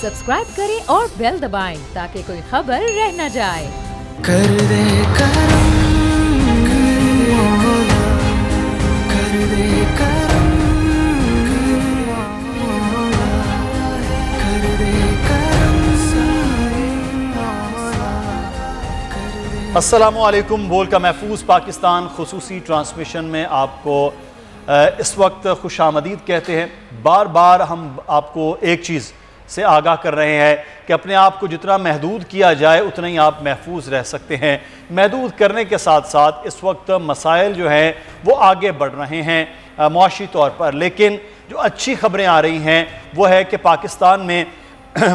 Subscribe करें और bell दबाएं ताकि कोई खबर रह न जाए। कर दे करम, कर दे करम, कर दे करम। अस्सलामुअलैकुम। बोल का महफूज पाकिस्तान खुसूसी ट्रांसमिशन में आपको इस वक्त खुशामदीद कहते हैं। बार बार हम आपको एक चीज़ से आगाह कर रहे हैं कि अपने आप को जितना महदूद किया जाए उतना ही आप महफूज रह सकते हैं। महदूद करने के साथ साथ इस वक्त मसाइल जो हैं वो आगे बढ़ रहे हैं मुआशी तौर पर, लेकिन जो अच्छी खबरें आ रही हैं वो है कि पाकिस्तान में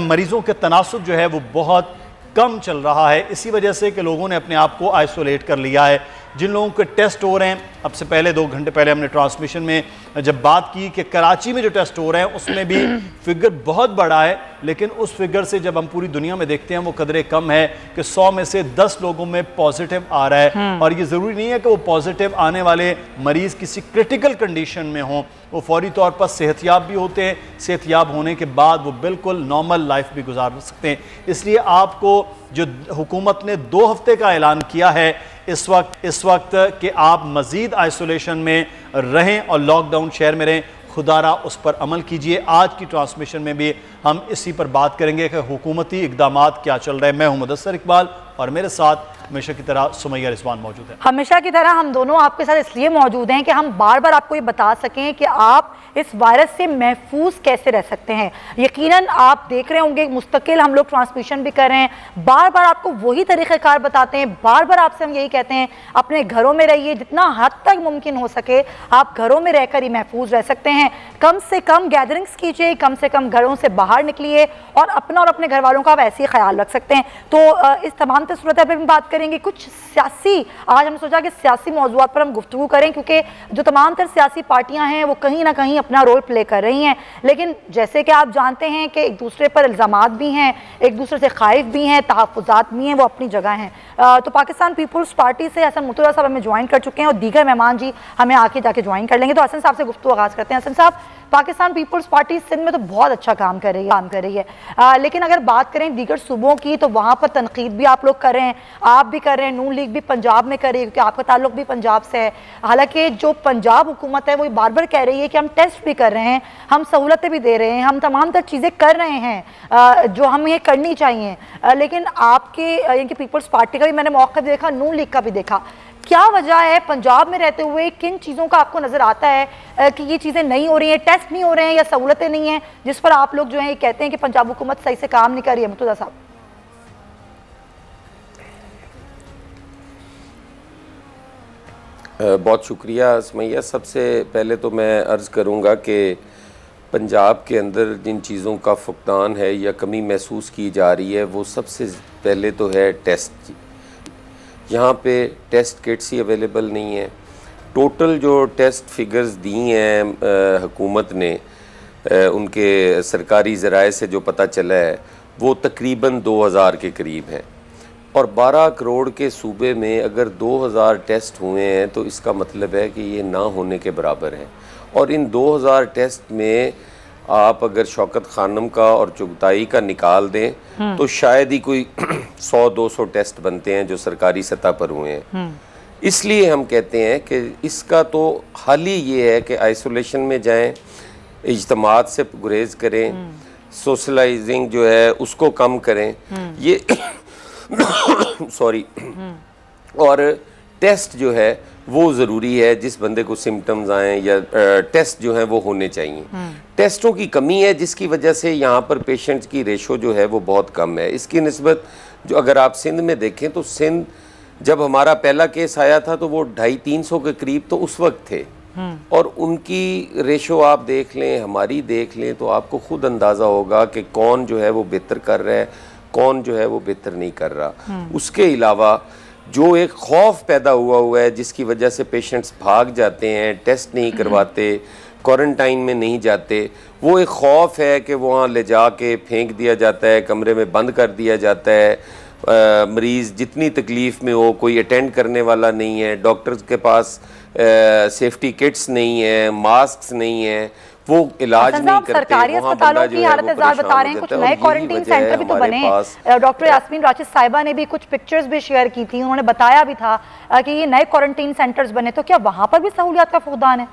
मरीज़ों के तनासुब जो है वो बहुत कम चल रहा है। इसी वजह से कि लोगों ने अपने आप को आइसोलेट कर लिया है। जिन लोगों के टेस्ट हो रहे हैं, अब से पहले 2 घंटे पहले हमने ट्रांसमिशन में जब बात की कि कराची में जो टेस्ट हो रहे हैं उसमें भी फिगर बहुत बड़ा है, लेकिन उस फिगर से जब हम पूरी दुनिया में देखते हैं वो कदरे कम है कि 100 में से 10 लोगों में पॉजिटिव आ रहा है। और ये ज़रूरी नहीं है कि वो पॉजिटिव आने वाले मरीज़ किसी क्रिटिकल कंडीशन में हों, वो फौरी तौर पर सेहतयाब भी होते हैं। सेहतयाब होने के बाद वो बिल्कुल नॉर्मल लाइफ भी गुजार सकते हैं। इसलिए आपको जो हुकूमत ने 2 हफ्ते का ऐलान किया है इस वक्त कि आप मज़ीद आइसोलेशन में रहें और लॉकडाउन शहर में रहें, खुदारा उस पर अमल कीजिए। आज की ट्रांसमिशन में भी हम इसी पर बात करेंगे कि हुकूमती इक़दामात क्या चल रहे हैं। मैं हूं मुदस्सर इकबाल और मेरे साथ हमेशा की तरह सुमैया रिजवान मौजूद है। हमेशा की तरह हम दोनों आपके साथ इसलिए मौजूद हैं कि हम बार बार आपको ये बता सकें कि आप इस वायरस से महफूज कैसे रह सकते हैं। यकीनन आप देख रहे होंगे मुस्तकिल हम लोग ट्रांसमिशन भी कर रहे हैं, बार बार आपको वही तरीक़ेकार बताते हैं। बार बार आपसे हम यही कहते हैं अपने घरों में रहिए, जितना हद तक मुमकिन हो सके आप घरों में रहकर ही महफूज रह सकते हैं। कम से कम गैदरिंग्स कीजिए, कम से कम घरों से बाहर निकलिए और अपना और अपने घर वालों का आप ऐसे ही ख्याल रख सकते हैं। तो इस तमाम सूरत पर भी बात करेंगे। कुछ सियासी, आज हमने सोचा कि सियासी मौज़ूआत पर हम गुफ्तगू करें, क्योंकि जो तमाम तर सियासी पार्टियां हैं वो कहीं ना कहीं अपना रोल प्ले कर रही हैं, लेकिन जैसे कि आप जानते हैं कि एक दूसरे पर इल्ज़ामात भी हैं, एक दूसरे से खाइफ भी हैं, तहफ़्फ़ुज़ात भी हैं, वो अपनी जगह हैं। तो पाकिस्तान पीपल्स पार्टी से हसन मुर्तज़ा साहब हमें ज्वाइन कर चुके हैं और दीगर मेहमान जी हमें आके जाके ज्वाइन कर लेंगे। तो हसन साहब से गुफ्तगू आगाज़ करते हैं। हसन साहब, पाकिस्तान पीपल्स पार्टी सिंध में तो बहुत अच्छा काम कर रही है, लेकिन अगर बात करें दीगर सूबों की तो वहाँ पर तनकीद भी आप लोग कर रहे हैं, आप भी कर रहे हैं, नून लीग भी पंजाब में कर रही है क्योंकि आपका ताल्लुक भी पंजाब से है। हालांकि जो पंजाब हुकूमत है वो बार बार कह रही है कि हम टेस्ट भी कर रहे हैं, हम सहूलतें भी दे रहे हैं, हम तमाम तर चीज़ें कर रहे हैं जो हमें करनी चाहिए, लेकिन आपके यानी पीपल्स पार्टी का भी मैंने मौका देखा, नून लीग का भी देखा। क्या वजह है पंजाब में रहते हुए किन चीज़ों का आपको नज़र आता है कि ये चीज़ें नहीं हो रही हैं, टेस्ट नहीं हो रहे हैं या सहूलतें नहीं हैं, जिस पर आप लोग जो है कहते हैं कि पंजाब हुकूमत सही से काम नहीं कर रही है? मुर्तज़ा साहब। बहुत शुक्रिया सुमैया। सबसे पहले तो मैं अर्ज़ करूँगा कि पंजाब के अंदर जिन चीज़ों का फुकदान है या कमी महसूस की जा रही है वो सबसे पहले तो है टेस्ट। यहाँ पे टेस्ट किट्स ही अवेलेबल नहीं है। टोटल जो टेस्ट फिगर्स दी हैं हुकूमत ने, उनके सरकारी ज़राए से जो पता चला है वो तकरीबन 2000 के करीब हैं और 12 करोड़ के सूबे में अगर 2000 टेस्ट हुए हैं तो इसका मतलब है कि ये ना होने के बराबर है। और इन 2000 टेस्ट में आप अगर शौकत खानम का और चुगताई का निकाल दें तो शायद ही कोई 100-200 टेस्ट बनते हैं जो सरकारी सतह पर हुए हैं। इसलिए हम कहते हैं कि इसका तो हल ही ये है कि आइसोलेशन में जाएं, इज्तिमात से गुरेज करें, सोशलाइजिंग जो है उसको कम करें, ये सॉरी, और टेस्ट जो है वो ज़रूरी है। जिस बंदे को सिम्टम्स आएँ या टेस्ट जो हैं वो होने चाहिए। टेस्टों की कमी है जिसकी वजह से यहाँ पर पेशेंट्स की रेशो जो है वो बहुत कम है। इसकी निस्बत जो अगर आप सिंध में देखें तो सिंध जब हमारा पहला केस आया था तो वो 250-300 के करीब तो उस वक्त थे, और उनकी रेशो आप देख लें, हमारी देख लें, तो आपको खुद अंदाज़ा होगा कि कौन जो है वो बेहतर कर रहा है, कौन जो है वो बेहतर नहीं कर रहा। उसके अलावा जो एक खौफ पैदा हुआ है जिसकी वजह से पेशेंट्स भाग जाते हैं, टेस्ट नहीं करवाते, क्वारंटाइन में नहीं जाते, वो एक खौफ है कि वहाँ ले जा के फेंक दिया जाता है, कमरे में बंद कर दिया जाता है। मरीज़ जितनी तकलीफ़ में हो, कोई अटेंड करने वाला नहीं है, डॉक्टर्स के पास सेफ्टी किट्स नहीं है, मास्क नहीं है, वो इलाज नहीं करते। सरकारी अस्पतालों की हालत बता रहे हैं, कुछ नए क्वारंटीन सेंटर भी तो बने। डॉक्टर यास्मीन राशिद साहिबा ने भी कुछ पिक्चर्स भी शेयर की थी, उन्होंने बताया भी था कि ये नए क्वारंटीन सेंटर्स बने, तो क्या वहां पर भी सहूलियात का फुकदान है?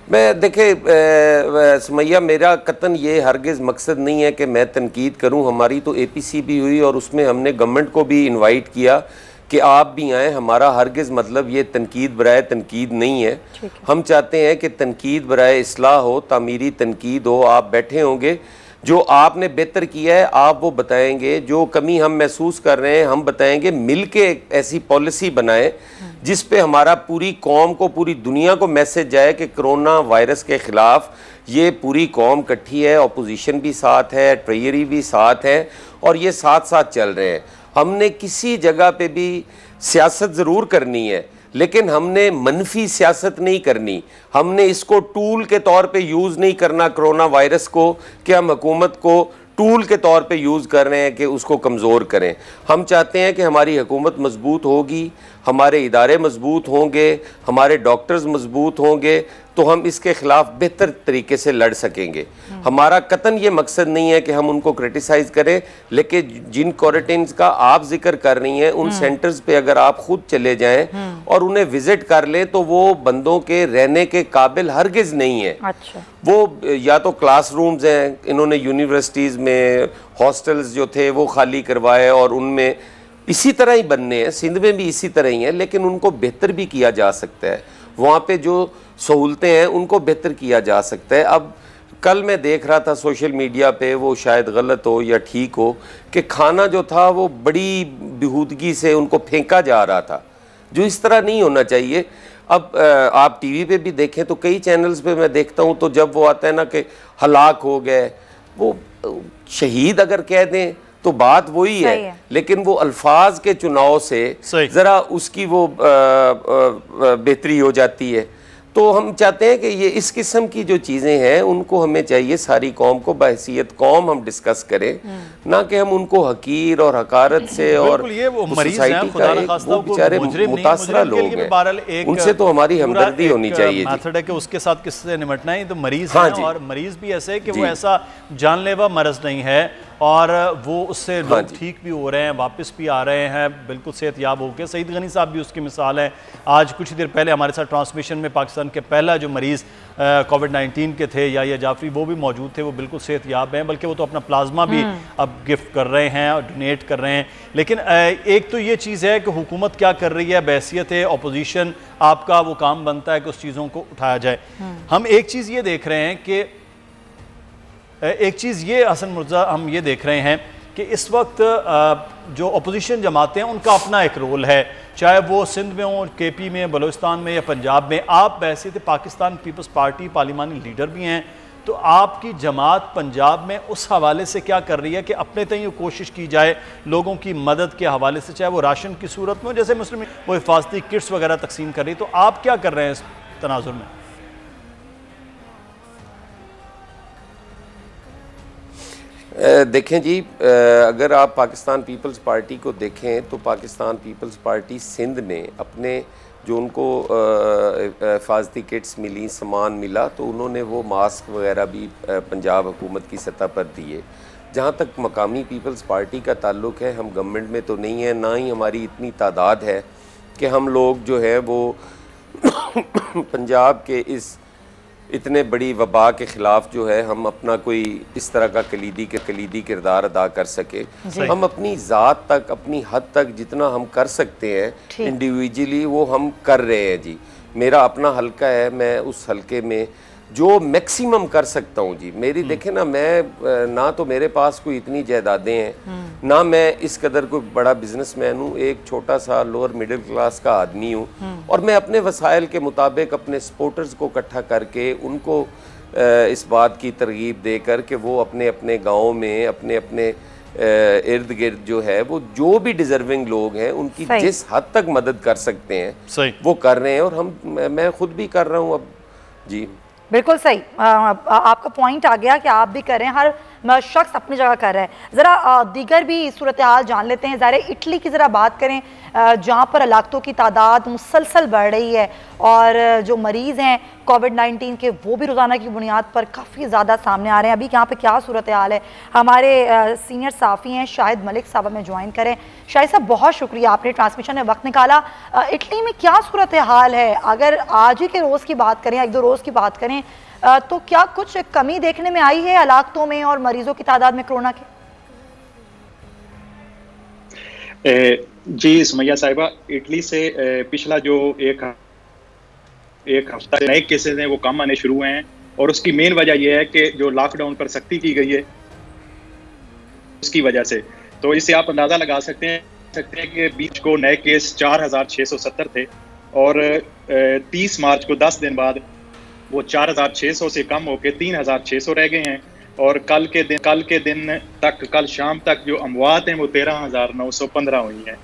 मैं देखे सुमैया, मेरा कतन ये हरगिज़ मकसद नहीं है कि मैं तनकीद करूं। हमारी तो APC भी हुई और उसमें हमने गवर्नमेंट को भी इनवाइट किया कि आप भी आएँ। हमारा हरगिज़ मतलब ये तनकीद बराए तनकीद नहीं है। हम चाहते हैं कि तनकीद बराए इस्लाह हो, तामीरी तनकीद हो। आप बैठे होंगे, जो आपने बेहतर किया है आप वो बताएंगे, जो कमी हम महसूस कर रहे हैं हम बताएंगे। मिल के ऐसी पॉलिसी बनाएं जिस पे हमारा पूरी कौम को, पूरी दुनिया को मैसेज जाए कि कोरोना वायरस के ख़िलाफ़ ये पूरी कौम इकट्ठी है, अपोजिशन भी साथ है, ट्रेजरी भी साथ है और ये साथ साथ चल रहे हैं। हमने किसी जगह पे भी सियासत ज़रूर करनी है, लेकिन हमने मनफी सियासत नहीं करनी। हमने इसको टूल के तौर पे यूज़ नहीं करना कोरोना वायरस को, कि हम हुकूमत को टूल के तौर पे यूज़ कर रहे हैं कि उसको कमज़ोर करें। हम चाहते हैं कि हमारी हुकूमत मजबूत होगी, हमारे इदारे मजबूत होंगे, हमारे डॉक्टर्स मजबूत होंगे, तो हम इसके ख़िलाफ़ बेहतर तरीके से लड़ सकेंगे। हमारा कतन ये मकसद नहीं है कि हम उनको क्रिटिसाइज़ करें, लेकिन जिन क्वारंटीन का आप जिक्र कर रही हैं उन सेंटर्स पे अगर आप खुद चले जाएं और उन्हें विजिट कर लें तो वो बंदों के रहने के काबिल हरगिज़ नहीं है। अच्छा। वो या तो क्लासरूम्स हैं, इन्होंने यूनिवर्सिटीज़ में हॉस्टल्स जो थे वो खाली करवाए और उनमें इसी तरह ही बनने हैं, सिंध में भी इसी तरह ही हैं, लेकिन उनको बेहतर भी किया जा सकता है। वहाँ पे जो सहूलतें हैं उनको बेहतर किया जा सकता है। अब कल मैं देख रहा था सोशल मीडिया पे, वो शायद गलत हो या ठीक हो, कि खाना जो था वो बड़ी बेहूदगी से उनको फेंका जा रहा था, जो इस तरह नहीं होना चाहिए। अब आप टीवी पे भी देखें तो कई चैनल्स पे मैं देखता हूँ, तो जब वो आता है ना कि हलाक हो गए, वो शहीद अगर कह दें तो बात वही है, लेकिन वो अल्फाज के चुनाव से ज़रा उसकी वो बेहतरी हो जाती है। तो हम चाहते हैं कि ये इस किस्म की जो चीज़ें हैं उनको हमें चाहिए सारी कौम को बहैसियत कौम हम डिस्कस करें, ना कि हम उनको हकीर और हकारत से और सोसाइटी का वो बेचारे मुतासरा लोग हैं, उनसे तो हमारी हमदर्दी होनी चाहिए। मेथड है कि उसके साथ किससे निपटना है। तो मरीज़ हैं और मरीज़ भी ऐसे है कि वो ऐसा जानलेवा मरज़ नहीं है और वो उससे लोग ठीक भी हो रहे हैं, वापस भी आ रहे हैं, बिल्कुल सेहतयाब होकर। सईद गनी साहब भी उसकी मिसाल है। आज कुछ देर पहले हमारे साथ ट्रांसमिशन में पाकिस्तान के पहला जो मरीज़ कोविड-19 के थे या जाफरी, वो भी मौजूद थे, वो बिल्कुल सेहतयाब हैं, बल्कि वो तो अपना प्लाज्मा भी अब गिफ्ट कर रहे हैं और डोनेट कर रहे हैं। लेकिन एक तो ये चीज़ है कि हुकूमत क्या कर रही है, बहैसियत है अपोजिशन आपका वो काम बनता है कि उस चीज़ों को उठाया जाए। हम एक चीज़ ये देख रहे हैं कि हसन मुर्जा, हम ये देख रहे हैं कि इस वक्त जो अपोजिशन जमातें हैं उनका अपना एक रोल है, चाहे वो सिंध में हो, KP में, बलूचिस्तान में या पंजाब में। आप वैसे पाकिस्तान पीपल्स पार्टी पार्लिमानी लीडर भी हैं, तो आपकी जमात पंजाब में उस हवाले से क्या कर रही है कि अपने तय कोशिश की जाए लोगों की मदद के हवाले से, चाहे वो राशन की सूरत में, जैसे मुस्लिम वो हिफाजती किट्स वगैरह तकसीम कर रही है, तो आप क्या कर रहे हैं इस तनाजुर में? देखें जी, अगर आप पाकिस्तान पीपल्स पार्टी को देखें तो पाकिस्तान पीपल्स पार्टी सिंध ने अपने जो उनको हिफाजती किट्स मिली, सामान मिला, तो उन्होंने वो मास्क वगैरह भी पंजाब हुकूमत की सतह पर दिए। जहाँ तक मकामी पीपल्स पार्टी का ताल्लुक़ है, हम गवर्नमेंट में तो नहीं है, ना ही हमारी इतनी तादाद है कि हम लोग जो है वो पंजाब के इस इतने बड़ी वबा के ख़िलाफ़ जो है हम अपना कोई इस तरह का कलीदी किरदार अदा कर सके। हम अपनी ज़ात तक, अपनी हद तक जितना हम कर सकते हैं इंडिविजुअली वो हम कर रहे हैं जी। मेरा अपना हल्का है, मैं उस हल्के में जो मैक्सिमम कर सकता हूँ जी। मेरी देखें ना, मैं ना तो मेरे पास कोई इतनी जायदादें हैं, ना मैं इस कदर कोई बड़ा बिजनेसमैन हूँ, एक छोटा सा लोअर मिडिल क्लास का आदमी हूँ, और मैं अपने वसाइल के मुताबिक अपने सपोर्टर्स को इकट्ठा करके उनको इस बात की तरगीब देकर कि वो अपने अपने गाँव में अपने अपने इर्द गिर्द जो है वो जो भी डिजर्विंग लोग हैं उनकी जिस हद तक मदद कर सकते हैं वो कर रहे हैं, और मैं खुद भी कर रहा हूँ अब जी। बिल्कुल सही, आपका पॉइंट आ गया कि आप भी करें। हर शख्स अपनी जगह कर रहा है। ज़रा दीगर भी सूरत हाल जान लेते हैं। ज़ाहिर इटली की ज़रा बात करें, जहाँ पर हलाकतों की तादाद मुसलसल बढ़ रही है और जो मरीज़ हैं कोविड-19 के वो भी रोज़ाना की बुनियाद पर काफ़ी ज़्यादा सामने आ रहे हैं। अभी यहाँ पे क्या सूरत हाल है, हमारे सीनियर साफ़ी हैं शाहिद मलिक साहब हमें ज्वाइन करें। शाहिद साहब बहुत शुक्रिया, आपने ट्रांसमिशन में वक्त निकाला। इटली में क्या सूरत हाल है, अगर आज ही के रोज़ की बात करें, 1-2 रोज़ की बात करें, तो क्या कुछ कमी देखने में आई है हलाकतों में और मरीजों की तादाद में कोरोना के? जी सुमैया साहिबा, इटली से पिछला जो एक हफ्ता नए केसेस हैं वो कम आने शुरू हुए हैं और उसकी मेन वजह यह है कि जो लॉकडाउन पर सख्ती की गई है उसकी वजह से। तो इससे आप अंदाज़ा लगा सकते हैं कि बीच को नए केस 4670 थे और 30 मार्च को 10 दिन बाद वो 4600 से कम होकर 3600 रह गए हैं और कल के दिन तक, कल शाम तक जो अमवात हैं वो 13,915 हुई हैं।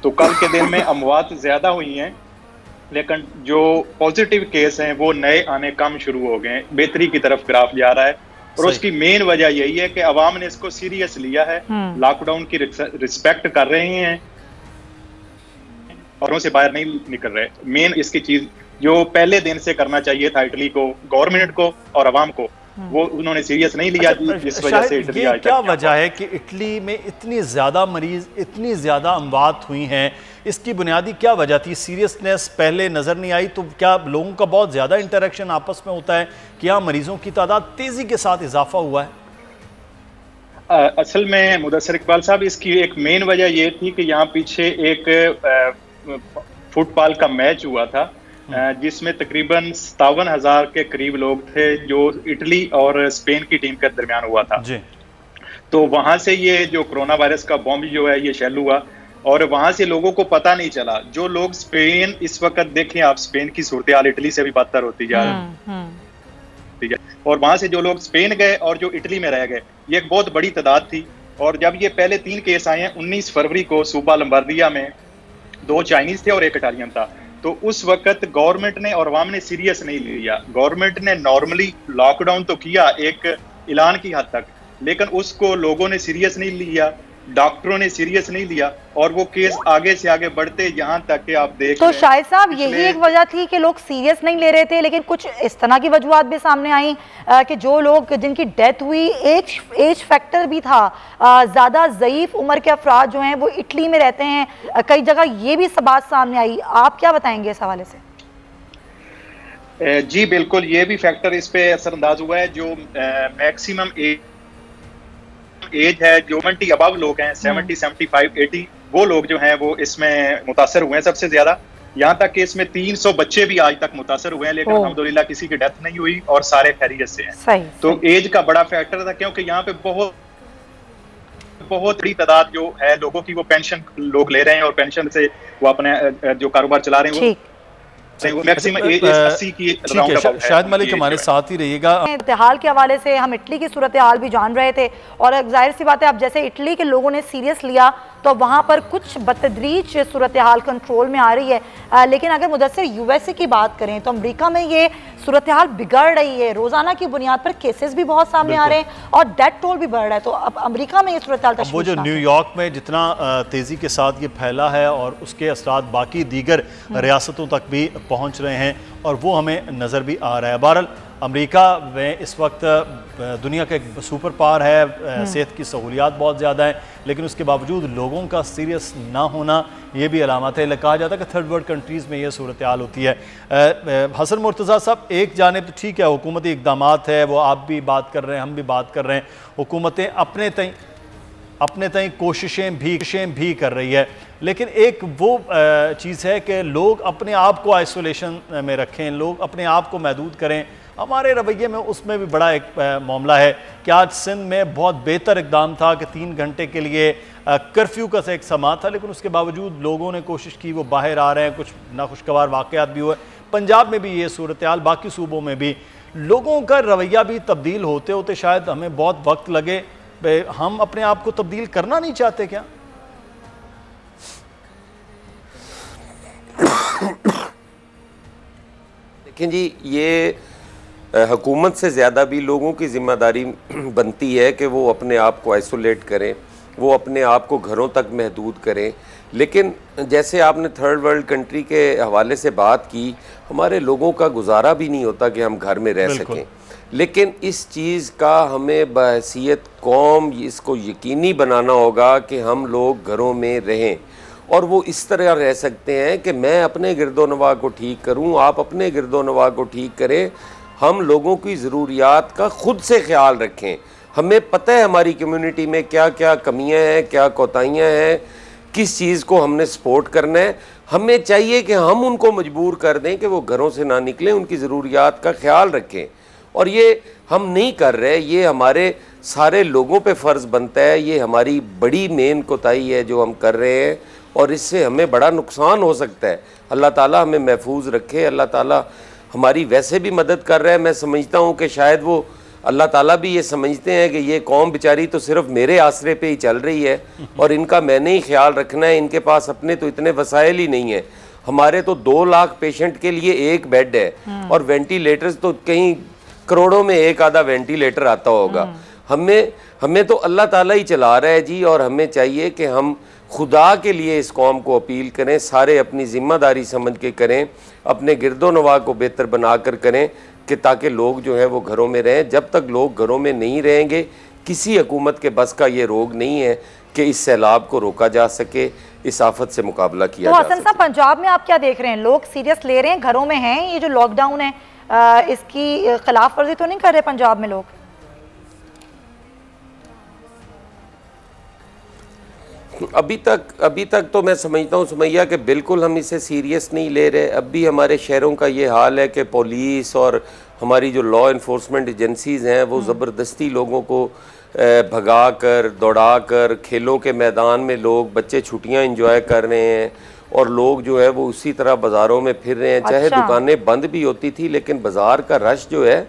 तो कल के दिन में अमवात ज़्यादा हुई हैं, लेकिन जो पॉजिटिव केस हैं वो नए आने कम शुरू हो गए हैं, बेहतरी की तरफ ग्राफ जा रहा है। और उसकी मेन वजह यही है कि अवाम ने इसको सीरियस लिया है, लॉकडाउन की रिस्पेक्ट कर रहे हैं और उनसे बाहर नहीं निकल रहे। मेन इसकी चीज जो पहले दिन से करना चाहिए था इटली को, गवर्नमेंट को और अवाम को, वो उन्होंने सीरियस नहीं लिया। जिस वजह से इटली आज क्या वजह है कि इटली में इतनी ज़्यादा मरीज, इतनी ज़्यादा अमवात हुई हैं, इसकी बुनियादी क्या वजह थी? सीरियसनेस पहले नज़र नहीं आई? तो क्या लोगों का बहुत ज़्यादा इंटरेक्शन आपस में होता है कि यहाँ मरीजों की तादाद तेज़ी के साथ इजाफा हुआ है? असल में मुदस्सिर इकबाल साहब, इसकी एक मेन वजह ये थी कि यहाँ पीछे एक फुटबॉल का मैच हुआ था जिसमें तकरीबन 57,000 के करीब लोग थे, जो इटली और स्पेन की टीम के दरमियान हुआ था जी। तो वहां से ये जो कोरोना वायरस का बॉम्ब जो है ये शेल हुआ और वहां से लोगों को पता नहीं चला। जो लोग स्पेन, इस वक्त देखें आप, स्पेन की सूरत हाल इटली से भी बदतर होती जा रही है और वहां से जो लोग स्पेन गए और जो इटली में रह गए, ये एक बहुत बड़ी तादाद थी। और जब ये पहले 3 केस आए हैं 19 फरवरी को सूबा लम्बार्दिया में, 2 चाइनीज थे और 1 इटालियन था, तो उस वक्त गवर्नमेंट ने और अवाम ने सीरियस नहीं लिया। गवर्नमेंट ने नॉर्मली लॉकडाउन तो किया एक ऐलान की हद तक, लेकिन उसको लोगों ने सीरियस नहीं लिया, डॉक्टरों ने सीरियस नहीं लिया और वो केस आगे से आगे बढ़ते यहाँ तक कि आप देख। तो शायद साहब यही एक वजह थी कि लोग सीरियस नहीं ले रहे थे, लेकिन कुछ इस तरह की वजूहत भी सामने आई कि जो लोग जिनकी डेथ हुई, एज फैक्टर भी था, ज़्यादा ज़ईफ उम्र के अफराद जो हैं वो इटली में रहते हैं, कई जगह ये भी बात सामने आई। आप क्या बताएंगे इस हवाले से? जी बिल्कुल, ये भी फैक्टर इस पे असरअंदाज हुआ है। जो मैक्सिमम एज है, जो 70 अबव लोग हैं, 70, 75, 80, वो लोग जो हैं वो इसमें मुतासर हुए हैं सबसे ज्यादा। यहाँ तक कि इसमें 300 बच्चे भी आज तक मुतासर हुए हैं, लेकिन अल्हम्दुलिल्लाह किसी की डेथ नहीं हुई और सारे खैरियत से हैं। तो एज का बड़ा फैक्टर था, क्योंकि यहाँ पे बहुत बड़ी तादाद जो है लोगों की वो पेंशन लोग ले रहे हैं और पेंशन से वो अपने जो कारोबार चला रहे हैं वो मैक्सिमम एज 80 की राउंड अबाउट है। शाहिद मलिक हमारे साथ ही रहिएगा। हाल के हवाले से हम इटली की सूरत हाल भी जान रहे थे और जाहिर सी बात है, अब जैसे इटली के लोगों ने सीरियस लिया तो वहाँ पर कुछ बतदरीज सूरत हाल कंट्रोल में आ रही है। लेकिन अगर मुदस्सिर यूएसए की बात करें तो अमेरिका में ये सूरत हाल बिगड़ रही है, रोजाना की बुनियाद पर केसेस भी बहुत सामने आ रहे हैं और डेथ टोल भी बढ़ रहा है। तो अब अमेरिका में ये सूरत हाल, वो जो न्यूयॉर्क में जितना तेज़ी के साथ ये फैला है और उसके असरात बाकी दीगर रियासतों तक भी पहुँच रहे हैं और वो हमें नज़र भी आ रहा है। बहरहाल अमेरिका में इस वक्त दुनिया का एक सुपर पावर है, सेहत की सहूलियात बहुत ज़्यादा हैं, लेकिन उसके बावजूद लोगों का सीरियस ना होना ये भी अलामत है। कहा जाता है कि थर्ड वर्ल्ड कंट्रीज़ में ये सूरत हाल होती है। हसन मुर्तज़ा साहब, एक जानिब तो ठीक है हुकूमती इक़दामात है, वो आप भी बात कर रहे हैं, हम भी बात कर रहे हैं, हुकूमतें अपने तय कोशिशें भी कर रही है, लेकिन एक वो चीज़ है कि लोग अपने आप को आइसोलेशन में रखें, लोग अपने आप को महदूद करें। हमारे रवैये में उसमें भी बड़ा एक मामला है कि आज सिंध में बहुत बेहतर इकदाम था कि 3 घंटे के लिए कर्फ्यू का एक समा था, लेकिन उसके बावजूद लोगों ने कोशिश की, वो बाहर आ रहे हैं, कुछ नाखुशगवार वाक़यात भी हुए। पंजाब में भी ये सूरत हाल, बाकी सूबों में भी लोगों का रवैया भी तब्दील होते होते शायद हमें बहुत वक्त लगे। हम अपने आप को तब्दील करना नहीं चाहते क्या? देखें जी, ये हुकूमत से ज़्यादा भी लोगों की ज़िम्मेदारी बनती है कि वो अपने आप को आइसोलेट करें, वो अपने आप को घरों तक महदूद करें। लेकिन जैसे आपने थर्ड वर्ल्ड कंट्री के हवाले से बात की, हमारे लोगों का गुजारा भी नहीं होता कि हम घर में रह सकें। लेकिन इस चीज़ का हमें बहैसियत कौम इसको यकीनी बनाना होगा कि हम लोग घरों में रहें, और वो इस तरह रह सकते हैं कि मैं अपने गिरदोनवा को ठीक करूं, आप अपने गिरदोनवा को ठीक करें। हम लोगों की ज़रूरियात का ख़ुद से ख्याल रखें। हमें पता है हमारी कम्युनिटी में क्या क्या कमियां हैं, क्या कोताहियां हैं, किस चीज़ को हमने सपोर्ट करना है। हमें चाहिए कि हम उनको मजबूर कर दें कि वो घरों से ना निकलें, उनकी ज़रूरियात का ख्याल रखें। और ये हम नहीं कर रहे, ये हमारे सारे लोगों पे फ़र्ज़ बनता है। ये हमारी बड़ी मेन कोताही है जो हम कर रहे हैं, और इससे हमें बड़ा नुकसान हो सकता है। अल्लाह ताला हमें महफूज रखे। अल्लाह ताला हमारी वैसे भी मदद कर रहा है। मैं समझता हूँ कि शायद वो अल्लाह ताला भी ये समझते हैं कि ये कौम बेचारी तो सिर्फ मेरे आसरे पे ही चल रही है और इनका मैंने ही ख्याल रखना है। इनके पास अपने तो इतने वसाइल ही नहीं है। हमारे तो 2 लाख पेशेंट के लिए एक बेड है और वेंटिलेटर्स तो कहीं करोड़ों में एक आधा वेंटिलेटर आता होगा। हमें तो अल्लाह ताला ही चला रहा है जी, और हमें चाहिए कि हम खुदा के लिए इस कौम को अपील करें, सारे अपनी ज़िम्मेदारी समझ के करें, अपने गिरदोनवा को बेहतर बनाकर करें कि ताकि लोग जो है वो घरों में रहें। जब तक लोग घरों में नहीं रहेंगे, किसी हुकूमत के बस का ये रोग नहीं है कि इस सैलाब को रोका जा सके, इस आफत से मुकाबला किया जा सके। हसन साहब, पंजाब में आप क्या देख रहे हैं? लोग सीरियस ले रहे हैं, घरों में हैं? ये जो लॉकडाउन है इसकी खिलाफ वर्जी तो नहीं कर रहे पंजाब में लोग? अभी तक तो मैं समझता हूँ सुमैया कि बिल्कुल हम इसे सीरियस नहीं ले रहे। अब भी हमारे शहरों का ये हाल है कि पुलिस और हमारी जो लॉ इन्फोर्समेंट एजेंसीज़ हैं वो ज़बरदस्ती लोगों को भगा कर दौड़ा कर, खेलों के मैदान में लोग बच्चे छुट्टियाँ इंजॉय कर रहे हैं और लोग जो है वो उसी तरह बाज़ारों में फिर रहे हैं। चाहे दुकानें बंद भी होती थी लेकिन बाज़ार का रश जो है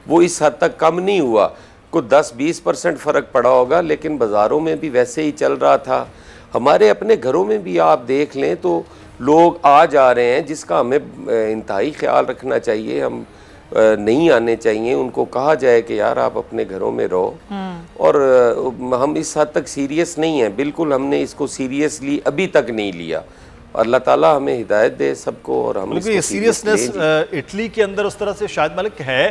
वो इस हद तक कम नहीं हुआ। कुछ 10-20% फ़र्क पड़ा होगा, लेकिन बाज़ारों में भी वैसे ही चल रहा था। हमारे अपने घरों में भी आप देख लें तो लोग आ जा रहे हैं, जिसका हमें इंतहाई ख्याल रखना चाहिए। हम नहीं आने चाहिए, उनको कहा जाए कि यार आप अपने घरों में रहो। और हम इस हद तक सीरियस नहीं हैं, बिल्कुल हमने इसको सीरियसली अभी तक नहीं लिया। अल्लाह ताला हमें हिदायत दे सबको। और हम सीरियसनेस इटली के अंदर उस तरह से शायद मलिक है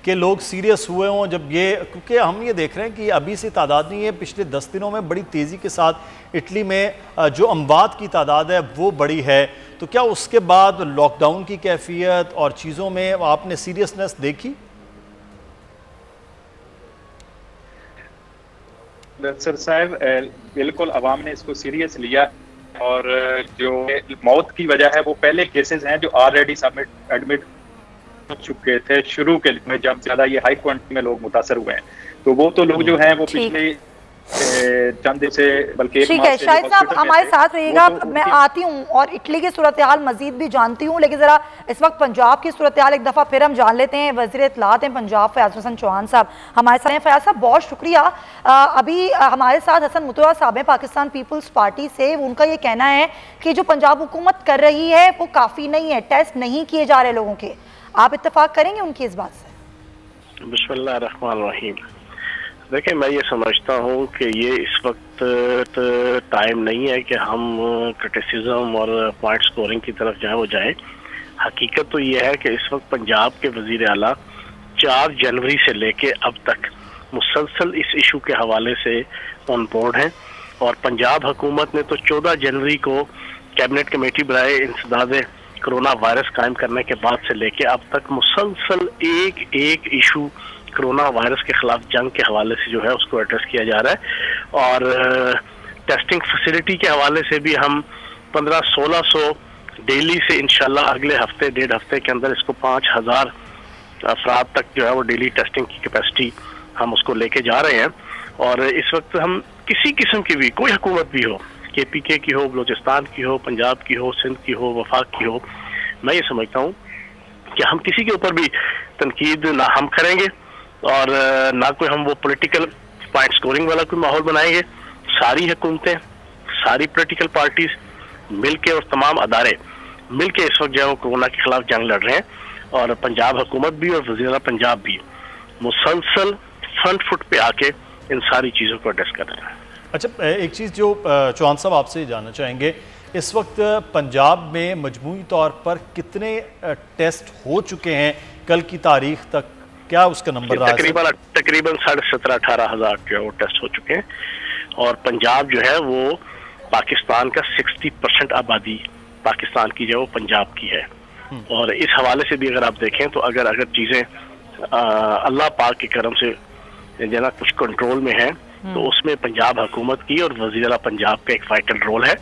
कि लोग सीरियस हुए हों जब ये, क्योंकि हम ये देख रहे हैं कि अभी से तादाद नहीं है, पिछले 10 दिनों में बड़ी तेज़ी के साथ इटली में जो अमवात की तादाद है वो बड़ी है। तो क्या उसके बाद लॉकडाउन की कैफियत और चीज़ों में आपने सीरियसनेस देखी? सर साहब, बिल्कुल अवाम ने इसको सीरियस लिया और जो मौत की वजह है वो पहले केसेस हैं जो ऑलरेडी एडमिट चुके थे शुरू के में, जब ज्यादा ये हाई क्वांटिटी में लोग मुतासर हुए हैं। तो वो तो लोग जो हैं वो पिछले चंद दिन से, बल्कि ठीक है शाहिद साहब हमारे साथ रहिएगा। मैं आती हूँ और इटली की सूरत हाल मजीद भी जानती हूँ, लेकिन ज़रा इस वक्त पंजाब की सूरत हाल एक दफ़ा फिर हम जान लेते हैं। वज़ीर इत्तलात हैं पंजाब फ़याज़ हसन चौहान साहब हमारे साथ हैं। फ़याज़ साहब बहुत शुक्रिया। अभी हमारे साथ हसन मुतवा साहब हैं पाकिस्तान पीपल्स पार्टी से। उनका ये कहना है कि जो पंजाब हुकूमत कर रही है वो काफ़ी नहीं है, टेस्ट नहीं किए जा रहे लोगों के। आप इत्तेफाक करेंगे उनकी इस बात से? बिस्मिल्लाह रहमान रहीम। देखिए, मैं ये समझता हूँ कि ये इस वक्त टाइम नहीं है कि हम क्रिटिसिज्म और पॉइंट स्कोरिंग की तरफ जो है वो जाएं। हकीकत तो ये है कि इस वक्त पंजाब के वज़ीर आला 4 जनवरी से लेके अब तक मुसलसल इस इशू के हवाले से ऑन बोर्ड हैं और पंजाब हुकूमत ने तो 14 जनवरी को कैबिनेट कमेटी बनाए इंसदाद कोरोना वायरस कायम करने के बाद से लेके अब तक मुसलसल एक इशू कोरोना वायरस के खिलाफ जंग के हवाले से जो है उसको एड्रेस किया जा रहा है। और टेस्टिंग फैसिलिटी के हवाले से भी हम 1500-1600 डेली से इंशाल्लाह अगले हफ्ते 1.5 हफ्ते के अंदर इसको 5000 अफराद तक जो है वो डेली टेस्टिंग की कैपेसिटी हम उसको लेके जा रहे हैं। और इस वक्त हम किसी किस्म की भी कोई हुकूमत भी हो, KPK की हो, बलूचिस्तान की हो, पंजाब की हो, सिंध की हो, वफाक की हो, मैं ये समझता हूँ कि हम किसी के ऊपर भी तनकीद ना हम करेंगे और ना कोई हम वो पॉलिटिकल पॉइंट स्कोरिंग वाला कोई माहौल बनाएंगे। सारी हुकूमतें, सारी पॉलिटिकल पार्टीज मिल के और तमाम अदारे मिल के इस वक्त जो है वो कोरोना के खिलाफ जंग लड़ रहे हैं और पंजाब हुकूमत भी और वज़ीर पंजाब भी मुसलसल फ्रंट फुट पे आके इन सारी चीज़ों को एड्रेस कर रहे हैं। अच्छा, एक चीज़ जो चौहान साहब आपसे जानना चाहेंगे, इस वक्त पंजाब में मजमूई तौर पर कितने टेस्ट हो चुके हैं कल की तारीख तक, क्या उसका नंबर रहा है? तकरीबन 17,500-18 हज़ार जो है वो टेस्ट हो चुके हैं और पंजाब जो है वो पाकिस्तान का 60% आबादी पाकिस्तान की जो है वो पंजाब की है। और इस हवाले से भी अगर आप देखें तो अगर चीज़ें अल्लाह पाक के करम से जो ना कुछ कंट्रोल में है तो उसमें पंजाब हुकूमत की और वज़ीर पंजाब का एक वाइटल रोल है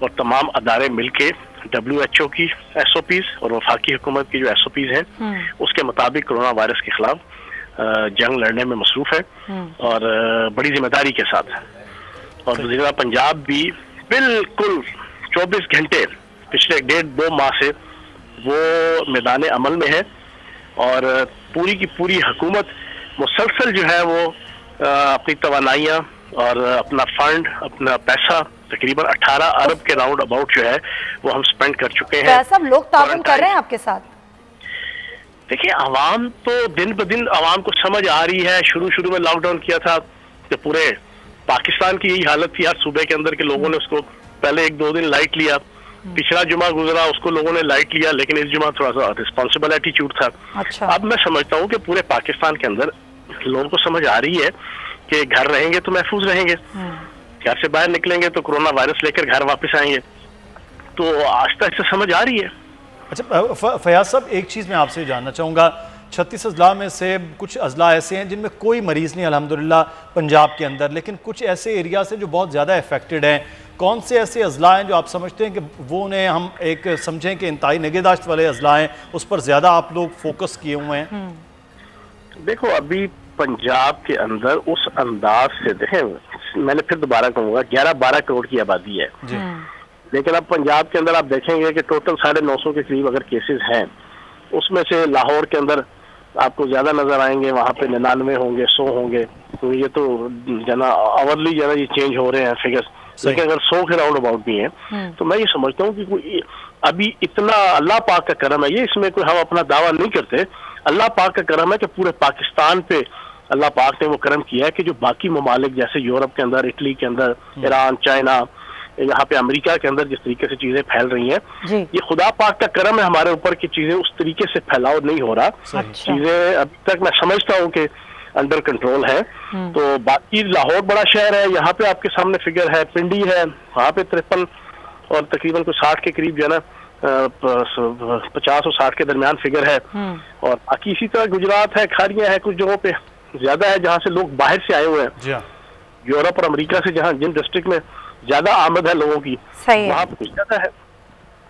और तमाम अदारे मिलके WHO की SOPs और वफाकी हुकूमत की जो SOPs हैं उसके मुताबिक कोरोना वायरस के खिलाफ जंग लड़ने में मसरूफ है और बड़ी जिम्मेदारी के साथ। और वज़ीर पंजाब भी बिल्कुल 24 घंटे पिछले 1.5-2 माह से वो मैदान अमल में है और पूरी की पूरी हुकूमत मुसलसल जो है वो अपनी तवानाइयाँ और अपना फंड, अपना पैसा तकरीबन 18 अरब के राउंड अबाउट जो है वो हम स्पेंड कर चुके हैं। सब लोग ताउन कर रहे हैं आपके साथ? देखिए, आवाम तो दिन ब दिन आवाम को समझ आ रही है। शुरू में लॉकडाउन किया था तो पूरे पाकिस्तान की यही हालत थी, हर सूबे के अंदर के लोगों ने उसको पहले 1-2 दिन लाइट लिया। पिछला जुमा गुजरा उसको लोगों ने लाइट लिया, लेकिन इस जुमा थोड़ा सा रिस्पॉन्सिबल एटीट्यूड था। अच्छा। अब मैं समझता हूँ कि पूरे पाकिस्तान के अंदर लोगों को समझ आ रही है कि घर रहेंगे तो महफूज रहेंगे, घर से बाहर निकलेंगे तो कोरोना वायरस लेकर घर वापस आएंगे, तो आस्ता आस्ता समझ आ रही है। अच्छा फयाज साहब, एक चीज़ मैं आपसे जानना चाहूँगा, 36 अजला में से कुछ अजला ऐसे हैं जिनमें कोई मरीज़ नहीं अल्हम्दुलिल्लाह पंजाब के अंदर, लेकिन कुछ ऐसे एरियाज हैं जो बहुत ज़्यादा अफेक्टेड हैं। कौन से ऐसे अजला हैं जो आप समझते हैं कि वो उन्हें हम एक समझें कि इंतहाई निगहदाश्त वाले अजला हैं, उस पर ज़्यादा आप लोग फोकस किए हुए हैं? देखो, अभी पंजाब के अंदर उस अंदाज से देखें, मैंने फिर दोबारा कहूँगा 11-12 करोड़ की आबादी है, लेकिन अब पंजाब के अंदर आप देखेंगे कि टोटल 950 के करीब अगर केसेस हैं, उसमें से लाहौर के अंदर आपको ज्यादा नजर आएंगे, वहाँ पे 99 होंगे, 100 होंगे, तो ये तो जना आवरली जना ये चेंज हो रहे हैं फिगर्स, लेकिन अगर 100 के राउंड अबाउट भी हैं तो मैं ये समझता हूँ कि कोई अभी इतना अल्लाह पाक का करम है, ये इसमें कोई हम अपना दावा नहीं करते, अल्लाह पाक का करम है कि पूरे पाकिस्तान पे अल्लाह पाक ने वो करम किया है कि जो बाकी ममालिक जैसे यूरोप के अंदर, इटली के अंदर, ईरान, चाइना, यहाँ पे अमेरिका के अंदर जिस तरीके से चीजें फैल रही हैं, ये खुदा पाक का करम है हमारे ऊपर की चीजें उस तरीके से फैलाव नहीं हो रहा। चीजें अभी तक मैं समझता हूँ कि अंडर कंट्रोल है। तो बाकी लाहौर बड़ा शहर है, यहाँ पे आपके सामने फिगर है, पिंडी है, वहाँ पे 53 और तकरीबन कुछ 60 के करीब जो है ना 50 और 60 के दरमियान फिगर है। और बाकी इसी तरह गुजरात है, खारियां है, कुछ जगहों पे ज्यादा है जहाँ से लोग बाहर से आए हुए हैं, यूरोप और अमेरिका से, जहाँ जिन डिस्ट्रिक्ट में ज्यादा आमद है लोगों की, वहाँ पे कुछ ज्यादा है।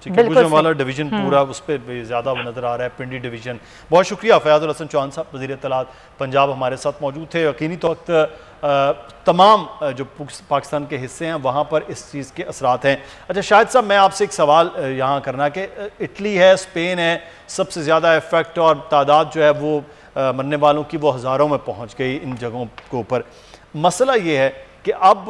गुजरांवाला डिवीजन पूरा उस पर ज़्यादा नज़र आ रहा है, पिंडी डिवीजन। बहुत शुक्रिया फ़याज़ुल हसन चौहान साहब, वज़ीर इत्तलात पंजाब हमारे साथ मौजूद थे। यकीनी तौर पर तमाम जो पाकिस्तान के हिस्से हैं वहाँ पर इस चीज़ के असरात हैं। अच्छा शाहिद साहब, मैं आपसे एक सवाल यहाँ करना कि इटली है, स्पेन है, सबसे ज़्यादा इफ़ेक्ट और तादाद जो है वो मरने वालों की वो हज़ारों में पहुँच गई इन जगहों के ऊपर। मसला ये है कि अब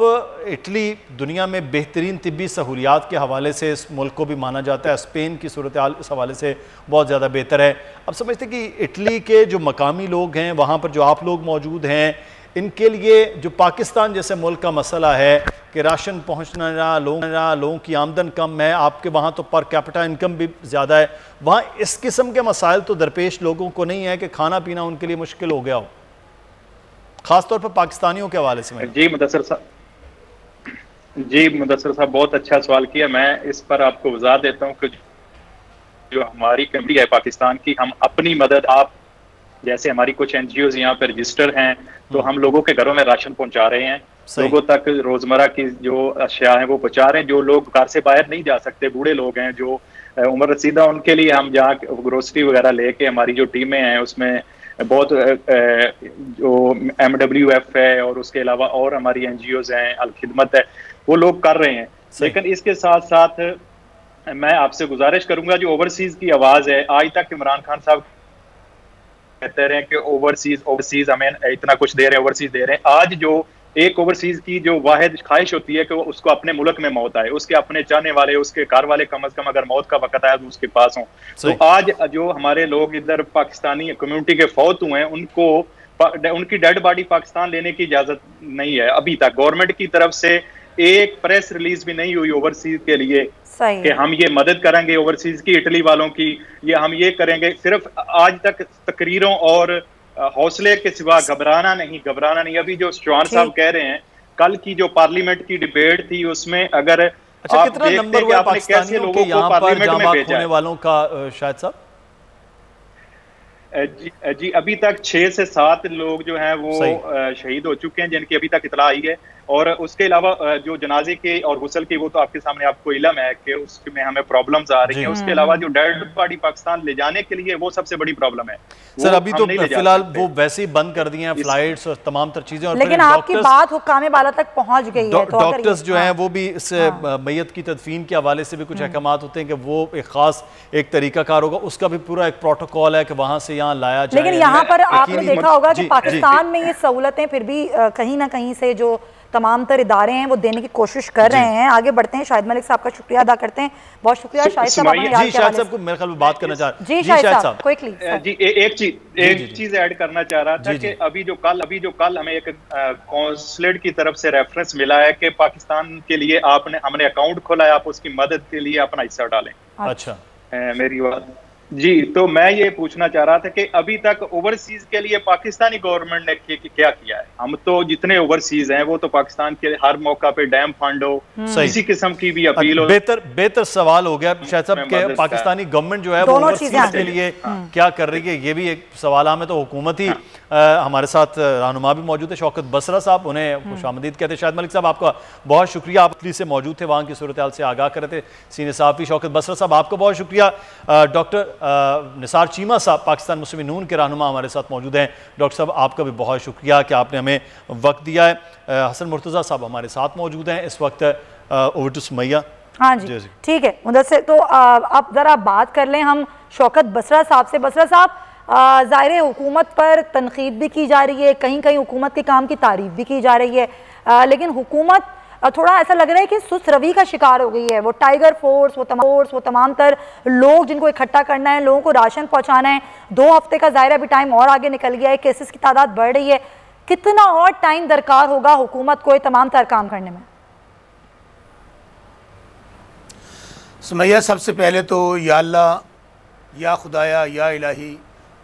इटली दुनिया में बेहतरीन तिब्बी सहूलियात के हवाले से इस मुल्क को भी माना जाता है, स्पेन की सूरत हाल इस हवाले से बहुत ज़्यादा बेहतर है। अब समझते हैं कि इटली के जो मकामी लोग हैं, वहाँ पर जो आप लोग मौजूद हैं, इनके लिए जो पाकिस्तान जैसे मुल्क का मसला है कि राशन पहुँचना, लोगों की आमदन कम है, आपके वहाँ तो पर कैपिटा इनकम भी ज़्यादा है, वहाँ इस किस्म के मसाइल तो दरपेश लोगों को नहीं है कि खाना पीना उनके लिए मुश्किल हो गया हो, खासतौर पर पाकिस्तानियों के हवाले से? जी मुदस्सर साहब बहुत अच्छा सवाल किया। मैं इस पर आपको वजाहत देता हूँ कि जो हमारी कमेटी है पाकिस्तान की, हम अपनी मदद, आप जैसे हमारी कुछ NGOs यहाँ पर रजिस्टर हैं, तो हम लोगों के घरों में राशन पहुँचा रहे हैं, लोगों तक रोजमर्रा की जो अशिया हैं वो पहुँचा रहे हैं। जो लोग घर से बाहर नहीं जा सकते, बूढ़े लोग हैं, जो उम्र रसीदा, उनके लिए हम जहाँ ग्रोसरी वगैरह लेके, हमारी जो टीमें हैं उसमें बहुत जो MWF है और उसके अलावा और हमारी NGOs हैं, अल खिदमत है, वो लोग कर रहे हैं। लेकिन इसके साथ साथ मैं आपसे गुजारिश करूंगा, जो ओवरसीज की आवाज़ है, आज तक इमरान खान साहब कहते रहे कि ओवरसीज हमें इतना कुछ दे रहे हैं, ओवरसीज दे रहे हैं। आज जो एक ओवरसीज की जो वाहिद ख्वाहिश होती है कि वो उसको अपने मुल्क में मौत आए, उसके अपने चाहने वाले, उसके घर वाले कम अज कम अगर मौत का वक्त आया तो उसके पास हों। तो आज जो हमारे लोग इधर पाकिस्तानी कम्युनिटी के फौत हुए हैं, उनकी डेड बॉडी पाकिस्तान लेने की इजाजत नहीं है अभी तक। गवर्नमेंट की तरफ से एक प्रेस रिलीज भी नहीं हुई ओवरसीज के लिए कि हम ये मदद करेंगे ओवरसीज की, इटली वालों की, ये हम ये करेंगे। सिर्फ आज तक तकरीरों और हौसले के सिवा घबराना नहीं। अभी जो चौहान साहब कह रहे हैं, कल की जो पार्लियामेंट की डिबेट थी उसमें अगर अच्छा, कितना नंबर हुआ पाकिस्तानियों के यहाँ पर जाँ बाक होने वालों का शायद साहब? जी अभी तक 6 से 7 लोग जो हैं वो शहीद हो चुके हैं, जिनकी अभी तक इतला आई है। और उसके अलावा जो जनाजे के और गुस्ल की, वो तो आपके सामने आपको इल्म है कि उसमें हमें प्रॉब्लम्स आ रही हैं। उसके अलावा जो डेड बॉडी पाकिस्तान ले जाने के लिए वो सबसे बड़ी प्रॉब्लम है। सर अभी तो फिलहाल वो वैसे ही बंद कर दिए हैं फ्लाइट्स और तमाम तर चीजें, लेकिन आपकी बात हुक्काम बाला तक पहुंच गई है। डॉक्टर्स जो हैं वो भी इस मैयत की तदफीन के हवाले से भी कुछ अहकामात होते हैं कि वो एक खास एक तरीकाकार होगा, उसका भी पूरा एक प्रोटोकॉल है कि वहां से यहाँ लाया जाए। लेकिन यहाँ पर आपने देखा होगा कि पाकिस्तान में ये सहूलतें फिर भी कहीं ना कहीं से जो तमाम तर इदारे हैं वो देने की कोशिश कर रहे हैं। आगे बढ़ते हैं, शाहिद मलिक साहब का शुक्रिया अदा करते हैं। बहुत शुक्रिया शाहिद साहब। जी शाहिद साहब को मेरे ख्याल में बात करना चाह रहे हैं। जी शाहिद साहब क्विकली। जी एक चीज ऐड करना चाह रहा था कि अभी जो कल हमें एक कौंसलेट की तरफ से रेफरेंस मिला है कि पाकिस्तान के लिए हमने अकाउंट खोला है, आप उसकी मदद के लिए अपना हिस्सा डालें। अच्छा मेरी बात जी, तो मैं ये पूछना चाह रहा था कि अभी तक ओवरसीज के लिए पाकिस्तानी गवर्नमेंट ने क्या किया है? हम तो जितने ओवरसीज हैं वो तो पाकिस्तान के हर मौका पे डैम फंड हो, किसी किस्म की भी अपील हो। बेहतर सवाल हो गया शायद साहब कि पाकिस्तानी गवर्नमेंट जो है वो ओवरसीज के लिए क्या कर रही है, ये भी एक सवाल है। तो हुकूमत ही हमारे साथ रहनुमा भी मौजूद है, शौकत बसरा साहब, उन्हें खुशामदीद कहते हैं। शाहिद मलिक साहब आपका बहुत शुक्रिया, आप इटली से मौजूद थे, वहाँ की सूरत हाल से आगाह कर रहे थे। सीनियर सहाफ़ी शौकत बसरा साहब आपका बहुत शुक्रिया। डॉक्टर निसार चीमा साहब पाकिस्तान मुस्लिम नून के रहनुमा हमारे साथ मौजूद हैं। डॉक्टर साहब आपका भी बहुत शुक्रिया कि आपने हमें वक्त दिया है। हसन मुर्तज़ा साहब हमारे साथ मौजूद हैं इस वक्त। Over to Sumaiya. हाँ जी ठीक है, उधर से तो अब ज़रा बात कर लें हम शौकत बसरा साहब से। बसरा साहब, ज़ाहिर हुकूमत पर तनकीद भी की जा रही है, कहीं कहीं हुकूमत के काम की तारीफ भी की जा रही है, लेकिन हुकूमत थोड़ा ऐसा लग रहा है कि सुस्त रवि का शिकार हो गई है। वो टाइगर फोर्स, वो तमाम तर लोग जिनको इकट्ठा करना है, लोगों को राशन पहुंचाना है। 2 हफ्ते का ज़ाहिर अभी टाइम और आगे निकल गया है, केसेस की तादाद बढ़ रही है। कितना और टाइम दरकार होगा हुकूमत को ये तमाम तर काम करने में? सुमैया, सबसे पहले तो या अल्लाह, या खुदाया, या इलाही,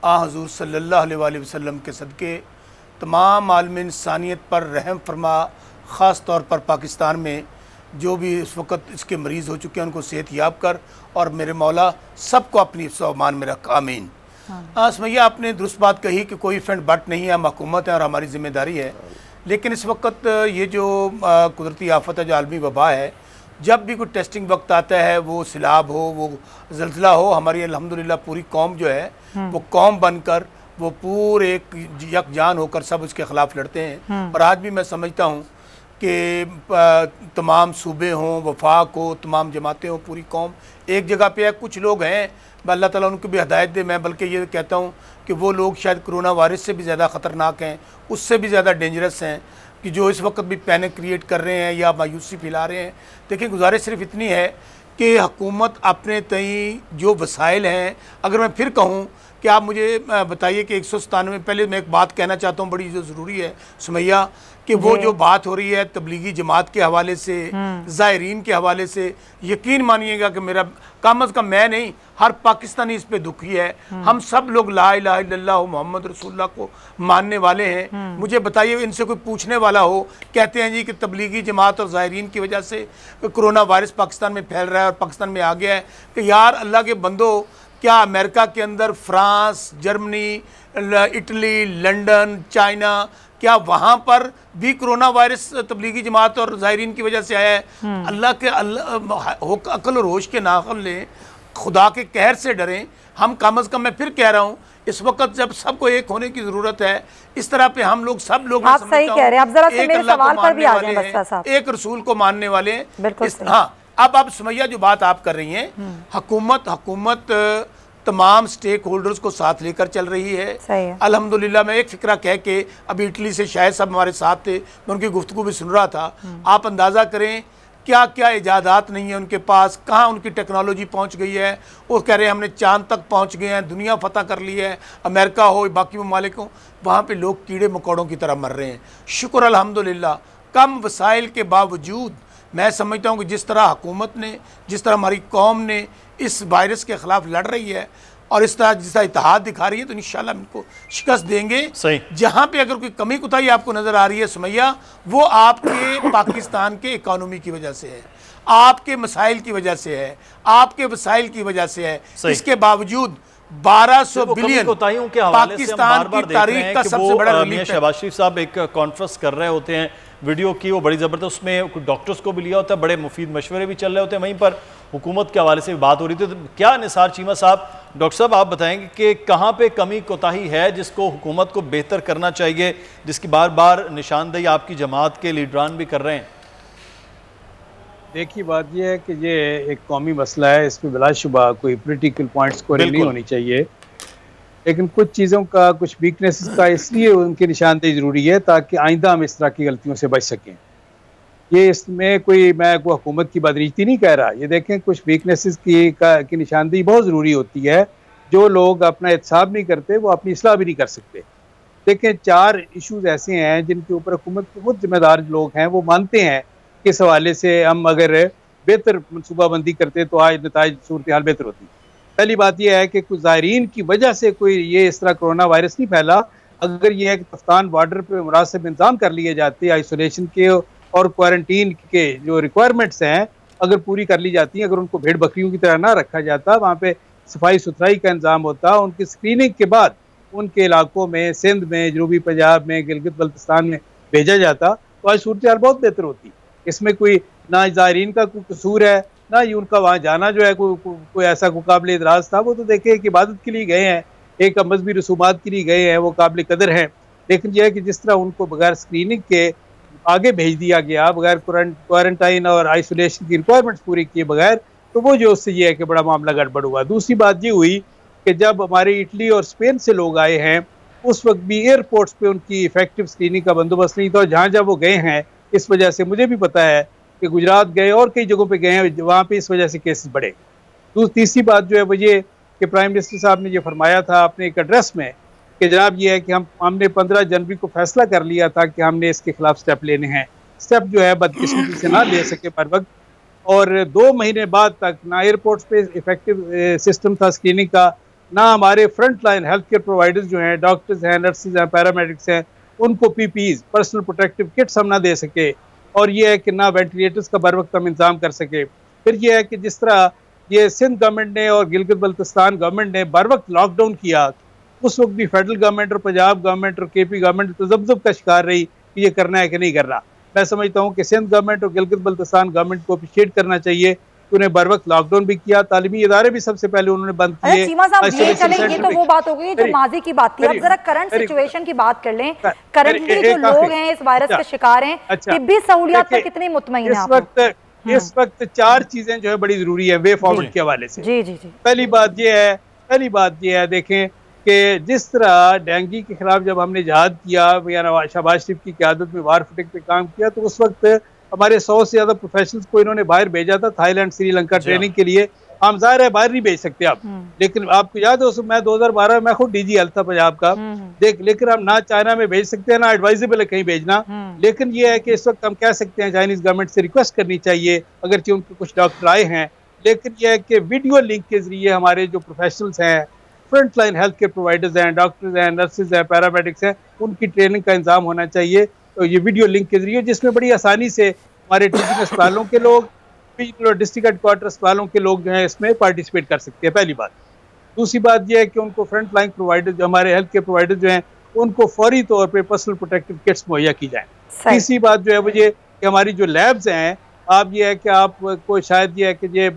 आ हजूर सल्लल्लाहु अलैहि वसल्लम के सदके तमाम आलम इंसानियत पर रहम फरमा। ख़ास तौर पर पाकिस्तान में जो भी इस वक्त इसके मरीज़ हो चुके हैं उनको सेहत याब कर, और मेरे मौला सबको अपनी हिफ्ज़-ओ-अमान में रख, आमीन। सुमैया, आपने दुरुस्त बात कही कि कोई फ्रंट बट नहीं है, हम हुकूमत है और हमारी ज़िम्मेदारी है। लेकिन इस वक्त ये जो कुदरती आफत है, जो आलमी वबा है, जब भी कोई टेस्टिंग वक्त आता है, वो सैलाब हो, वो ज़ल्ज़ला हो, हमारी अल्हम्दुलिल्लाह पूरी कौम जो है वो कौम बनकर वो पूरे यकजान होकर सब उसके ख़िलाफ़ लड़ते हैं। और आज भी मैं समझता हूँ कि तमाम सूबे हों, वफाक हो, तमाम जमातें हों, पूरी कौम एक जगह पे है। कुछ लोग हैं, अल्लाह ताला उनको भी हिदायत दे। मैं बल्कि ये कहता हूँ कि वो लोग शायद कोरोना वायरस से भी ज़्यादा ख़तरनाक हैं, उससे भी ज़्यादा डेंजरस हैं, कि जो इस वक्त भी पैनिक क्रिएट कर रहे हैं या मायूसी फैला रहे हैं। देखिए, गुजारिश सिर्फ इतनी है कि हुकूमत अपने तई जो वसाइल हैं, अगर मैं फिर कहूँ कि आप मुझे बताइए कि 197, पहले मैं एक बात कहना चाहता हूँ बड़ी जो ज़रूरी है सुमैया, कि वो जो बात हो रही है तबलीगी जमात के हवाले से, ज़ायरीन के हवाले से, यकीन मानिएगा कि मेरा कम अज़ कम मैं नहीं, हर पाकिस्तानी इस पे दुखी है। हम सब लोग ला इलाहा इल्लल्लाह मोहम्मद रसूलुल्लाह को मानने वाले हैं। मुझे बताइए, इनसे कोई पूछने वाला हो, कहते हैं जी कि तबलीगी जमात और ज़ायरीन की वजह से कोरोना वायरस पाकिस्तान में फैल रहा है और पाकिस्तान में आ गया है, कि यार अल्लाह के बंदो, क्या अमेरिका के अंदर France, Germany, Italy, London, China, क्या वहाँ पर भी कोरोना वायरस तबलीगी जमात और ज़ायरीन की वजह से आया है? अल्लाह के अक्ल और होश के नाखल लें, खुदा के कहर से डरें। हम कम अज़ कम, मैं फिर कह रहा हूँ, इस वक्त जब सबको एक होने की ज़रूरत है, इस तरह पे हम लोग सब लोग आप सही कह रहे हैं। आप जरा से मेरे सवाल पर भी आ जाएं बस्ता साहब। एक रसूल को मानने वाले हैं। हाँ, अब सुमैया जो बात आप कर रही हैं, हुकूमत तमाम स्टेक होल्डर्स को साथ लेकर चल रही है। सही है। अल्हम्दुलिल्लाह मैं एक फ़िक्रा कह के अभी इटली से शायद साहब हमारे साथ थे, मैं उनकी गुफ्तगू भी सुन रहा था। आप अंदाज़ा करें क्या क्या इजादात नहीं है उनके पास, कहाँ उनकी टेक्नोलॉजी पहुँच गई है। वो कह रहे हैं हमने चांद तक पहुँच गए हैं, दुनिया फतह कर ली है, अमेरिका हो बाकी ममालिक हो, वहाँ पे लोग कीड़े मकोड़ों की तरह मर रहे हैं। शुक्र अल्हम्दुलिल्लाह कम वसाइल के बावजूद मैं समझता हूँ कि जिस तरह हुकूमत ने, जिस तरह हमारी कौम ने इस वायरस के ख़िलाफ़ लड़ रही है और इस तरह जिस तरह इत्तेहाद दिखा रही है, तो इंशाल्लाह इनको शिकस्त देंगे। सही। जहाँ पे अगर कोई कमी कुताही आपको नज़र आ रही है सुमैया, वो आपके पाकिस्तान के इकानमी की वजह से है, आपके मसाइल की वजह से है, आपके वसाइल की वजह से है। इसके बावजूद 1200 बिलियन कोताहियों के हवाले से हम पाकिस्तान बार-बार की देख रहे तारीख हैं का कि सबसे वो, बड़ा मियां रिलीफ है। शहबाज शरीफ साहब एक कॉन्फ्रेंस कर रहे होते हैं वीडियो की, वो बड़ी ज़बरदस्त, उसमें कुछ डॉक्टर्स को भी लिया होता है, बड़े मुफीद मशवरे भी चल रहे होते हैं, वहीं पर हुकूमत के हवाले से भी बात हो रही थी। तो क्या निसार चीमा साहब, डॉक्टर साहब आप बताएंगे कि कहाँ पे कमी कोताही है जिसको हुकूमत को बेहतर करना चाहिए, जिसकी बार बार निशानदेही आपकी जमात के लीडरान भी कर रहे हैं? देखिए बात यह है कि ये एक कौमी मसला है, इसमें बिलाशुबा कोई पोलिटिकल पॉइंट स्कोरिंग नहीं होनी चाहिए, लेकिन कुछ चीज़ों का, कुछ वीकनेसेस का इसलिए उनकी निशानदेही ज़रूरी है ताकि आइंदा हम इस तरह की गलतियों से बच सकें। ये इसमें मैं कोई हुकूमत की बदनीति नहीं कह रहा, ये देखें कुछ वीकनेसेस की निशानदेही बहुत ज़रूरी होती है। जो लोग अपना एहतसाब नहीं करते वो अपनी इस्लाह भी नहीं कर सकते। देखें 4 इशूज़ ऐसे हैं जिनके ऊपर हुकूमत के खुद जिम्मेदार लोग हैं, वो मानते हैं कि इस हवाले से हम अगर बेहतर मनसूबाबंदी करते तो आज नताइज सूरत हाल बेहतर होती। पहली बात यह है कि कुछ ज़ायरीन की वजह से कोई ये इस तरह कोरोना वायरस नहीं फैला। अगर ये है कि तफ्तान बॉर्डर पर मुनासिब इंतजाम कर लिए जाते, आइसोलेशन के और क्वारंटीन के जो रिक्वायरमेंट्स हैं अगर पूरी कर ली जाती हैं, अगर उनको भेड़ बकरियों की तरह ना रखा जाता, वहाँ पे सफाई सुथराई का इंतजाम होता, उनकी स्क्रीनिंग के बाद उनके इलाकों में, सिंध में, जनूबी पंजाब में, गिलगित बल्तिस्तान में भेजा जाता, तो आज सूरत हाल बहुत बेहतर होती। इसमें कोई ना ज़ायरीन का कोई कसूर है, ना ही उनका वहाँ जाना जो है कोई ऐसा कोई काबिल इतराज़ था। वो तो देखे एक इबादत के लिए गए हैं, एक मजहबी रसूमात के लिए गए हैं, वो काबिल कदर हैं। लेकिन यह है कि जिस तरह उनको बगैर स्क्रीनिंग के आगे भेज दिया गया, बगैर क्वारंटाइन और आइसोलेशन की रिक्वायरमेंट्स पूरी किए बगैर, तो वो जो उससे ये है कि बड़ा मामला गड़बड़ हुआ। दूसरी बात ये हुई कि जब हमारे इटली और स्पेन से लोग आए हैं, उस वक्त भी एयरपोर्ट्स पे उनकी इफेक्टिव स्क्रीनिंग का बंदोबस्त नहीं था, और जहाँ जहाँ वो गए हैं इस वजह से, मुझे भी पता है कि गुजरात गए और कई जगहों पे गए हैं, वहाँ पे इस वजह से केसेस बढ़े। तीसरी बात जो है वो ये कि प्राइम मिनिस्टर साहब ने ये फरमाया था अपने एक एड्रेस में कि जनाब ये है कि हमने 15 जनवरी को फैसला कर लिया था कि हमने इसके खिलाफ स्टेप लेने हैं। स्टेप जो है बदकिस्मती से ना ले सके पर वक्त, और 2 महीने बाद तक ना एयरपोर्ट्स पे इफेक्टिव सिस्टम था स्क्रीनिंग का, ना हमारे front line health care providers जो हैं, डॉक्टर्स हैं, नर्सेज हैं, पैरामेडिक्स हैं, उनको पीपीईज पर्सनल प्रोटेक्टिव किट्स हम ना दे सके, और ये है कि ना वेंटिलेटर्स का बर वक्त हम इंतजाम कर सके। फिर ये है कि जिस तरह ये सिंध गवर्नमेंट ने और गिलगित बल्तिस्तान गवर्नमेंट ने बर वक्त लॉकडाउन किया, उस वक्त भी फेडरल गवर्नमेंट और पंजाब गवर्नमेंट और केपी गवर्नमेंट तजब्जुब का शिकार रही कि ये करना है कि नहीं करना। मैं समझता हूँ कि सिंध गवर्नमेंट और गिलगित बल्तिस्तान गवर्नमेंट को अप्रिशिएट करना चाहिए, उन्हें बर वक्त लॉकडाउन भी किया, तालीमी इदारे भी सबसे पहले उन्होंने बंद किए। चीमा साहब ये चले, ये तो वो बात हो गई जो माजी की बात थी, अब जरा करंट सिचुएशन की बात कर लें। करंटली जो लोग हैं इस वायरस के शिकार हैं, तिब्बी सहूलियात पर कितनी मुतमईन हैं? इस वक्त 4 चीजें जो है बड़ी जरूरी है वे फॉरवर्ड के हवाले से। जी जी जी। पहली बात ये है देखें कि जिस तरह डेंगू के खिलाफ जब हमने जहाद किया या शहबाज शरीफ की क़यादत में वार फटिक पे काम किया, तो उस वक्त हमारे 100 से ज़्यादा प्रोफेशनल्स को इन्होंने बाहर भेजा था, थाईलैंड, श्रीलंका ट्रेनिंग के लिए। हम ज़ाहिर है बाहर नहीं भेज सकते आप, लेकिन आपको याद हो मैं 2012 में खुद डीजी हेल्थ था पंजाब का, लेकिन हम ना चाइना में भेज सकते हैं ना एडवाइजेबल है कहीं भेजना। लेकिन ये है कि इस वक्त हम कह सकते हैं चाइनीज गवर्नमेंट से रिक्वेस्ट करनी चाहिए, अगरचे उनके कुछ डॉक्टर आए हैं, लेकिन यह है कि वीडियो लिंक के जरिए हमारे जो प्रोफेशनल्स हैं, front line health care providers हैं, डॉक्टर्स हैं, नर्सेज हैं, पैरामेडिक्स हैं, उनकी ट्रेनिंग का इंतजाम होना चाहिए। तो ये वीडियो लिंक के जरिए, जिसमें बड़ी आसानी से हमारे टीचिंग अस्पतालों के लोग, डिस्ट्रिक्ट हेडक्वार्टर अस्पतालों के लोग जो हैं इसमें पार्टिसिपेट कर सकते हैं, पहली बात। दूसरी बात यह है कि उनको फ्रंट लाइन प्रोवाइडर जो हमारे हेल्थ केयर प्रोवाइडर जो हैं, उनको फौरी तौर पर पर्सनल प्रोटेक्टिव किट्स मुहैया की जाए। तीसरी बात जो है वो ये कि हमारी जो लैब्स हैं, आप ये है कि आपको शायद ये है कि ये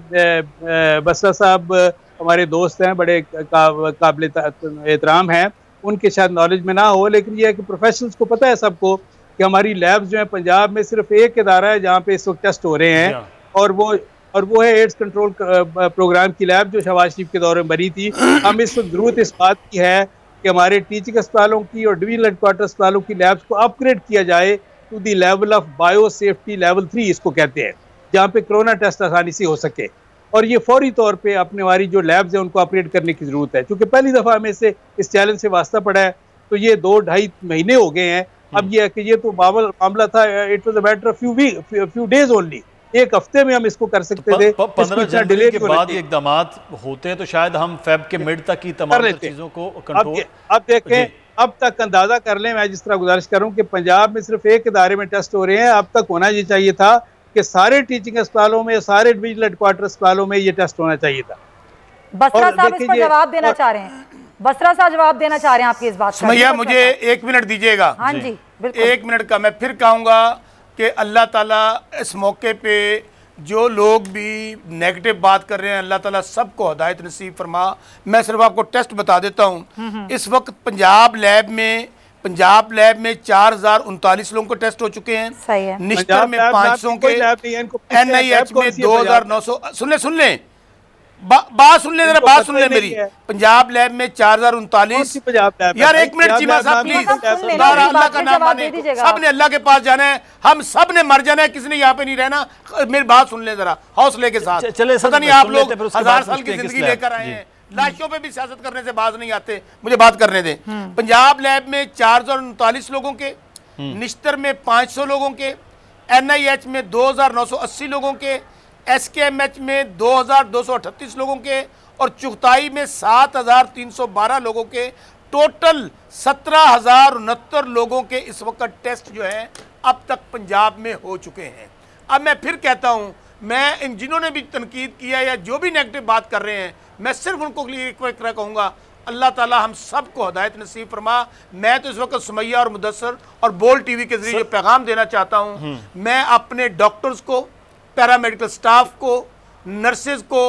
बसरा साहब हमारे दोस्त हैं, बड़े काबिल एहतराम हैं, उनके शायद नॉलेज में ना हो, लेकिन ये है कि प्रोफेशनल्स को पता है सबको कि हमारी लैब्स जो है पंजाब में सिर्फ एक इदारा है जहाँ पे इस वक्त टेस्ट हो रहे हैं, और वो और वो है एड्स कंट्रोल प्रोग्राम की लैब जो शहबाज शरीफ के दौर में बनी थी। हम इस वक्त जरूरत इस बात की है कि हमारे टीचिंग अस्पतालों की और डिवीजनल हेडक्वार्टर अस्पतालों की लैब्स को अपग्रेड किया जाए to the level of biosafety level 3 इसको कहते हैं, जहाँ पे कोरोना टेस्ट आसानी से हो सके। और ये फौरी तौर पे अपने हमारी जो लैब्स हैं उनको अपग्रेड करने की जरूरत है, क्योंकि पहली दफ़ा हमें इस चैलेंज से वास्ता पड़ा है। तो ये 2-2.5 महीने हो गए हैं। अब ये है कि ये तो मामला था, it was a matter of few days only, एक हफ्ते में हम इसको कर सकते थे। 15 जनवरी के बाद ये इकदाम होते हैं तो शायद हम फेब के मिड तक ही तमाम चीजों को कंट्रोल। अब देखें, अब तक अंदाजा कर लें, मैं जिस तरह गुजारिश कर रहा हूँ कि पंजाब में सिर्फ एक इदारे में टेस्ट हो रहे हैं। अब तक होना ये चाहिए था कि सारे टीचिंग अस्पतालों में, सारे डिविजनल हेडक्वार्टर अस्पतालों में ये टेस्ट होना चाहिए था। बसरा साहब इस पर जवाब देना चाह रहे हैं, बसरा साहब जवाब देना चाह रहे हैं आपकी इस बात का। सुमैया मुझे 1 मिनट दीजिएगा। हाँ जी बिल्कुल 1 मिनट का। मैं फिर कहूँगा कि अल्लाह ताला इस मौके पे जो लोग भी नेगेटिव बात कर रहे हैं, अल्लाह ताला सबको हिदायत नसीब फरमा। मैं सिर्फ आपको टेस्ट बता देता हूँ। इस वक्त पंजाब लैब में 4039 लोगों को टेस्ट हो चुके हैं। सही है। निश्तर में 500 के, NIH में 2900। सुन लें बात सुन ले, जरा बात सुन ले मेरी। पंजाब लैब में 4039। यार 1 मिनट चीमा साहब प्लीज, अल्लाह का नाम माने, सबने अल्लाह के पास जाना है, हम सब ने मर जाना है, किसी ने यहाँ पे नहीं रहना। मेरी बात सुन ले जरा हौसले के साथ। पता नहीं आप लोग 1000 साल की जिंदगी लेकर आए हैं, लाशों पे भी सियासत करने से बाज नहीं आते। मुझे बात करने दें। पंजाब लैब में 4039 लोगों के, निश्तर में 500 लोगों के, NIH में 2980 लोगों के, SKMH में 2238 लोगों के और चुगताई में 7312 लोगों के, टोटल 17069 लोगों के इस वक्त टेस्ट जो है अब तक पंजाब में हो चुके हैं। अब मैं फिर कहता हूं, मैं इन जिन्होंने भी तनकीद किया या जो भी नेगेटिव बात कर रहे हैं, मैं सिर्फ उनको लिए एक तरह कहूँगा, अल्लाह ताला हम सबको हिदायत नसीब फरमा। मैं तो इस वक्त सुमैया और मुदस्सर और बोल टीवी के जरिए पैगाम देना चाहता हूँ। मैं अपने डॉक्टर्स को, पैरामेडिकल स्टाफ को, नर्सेज को,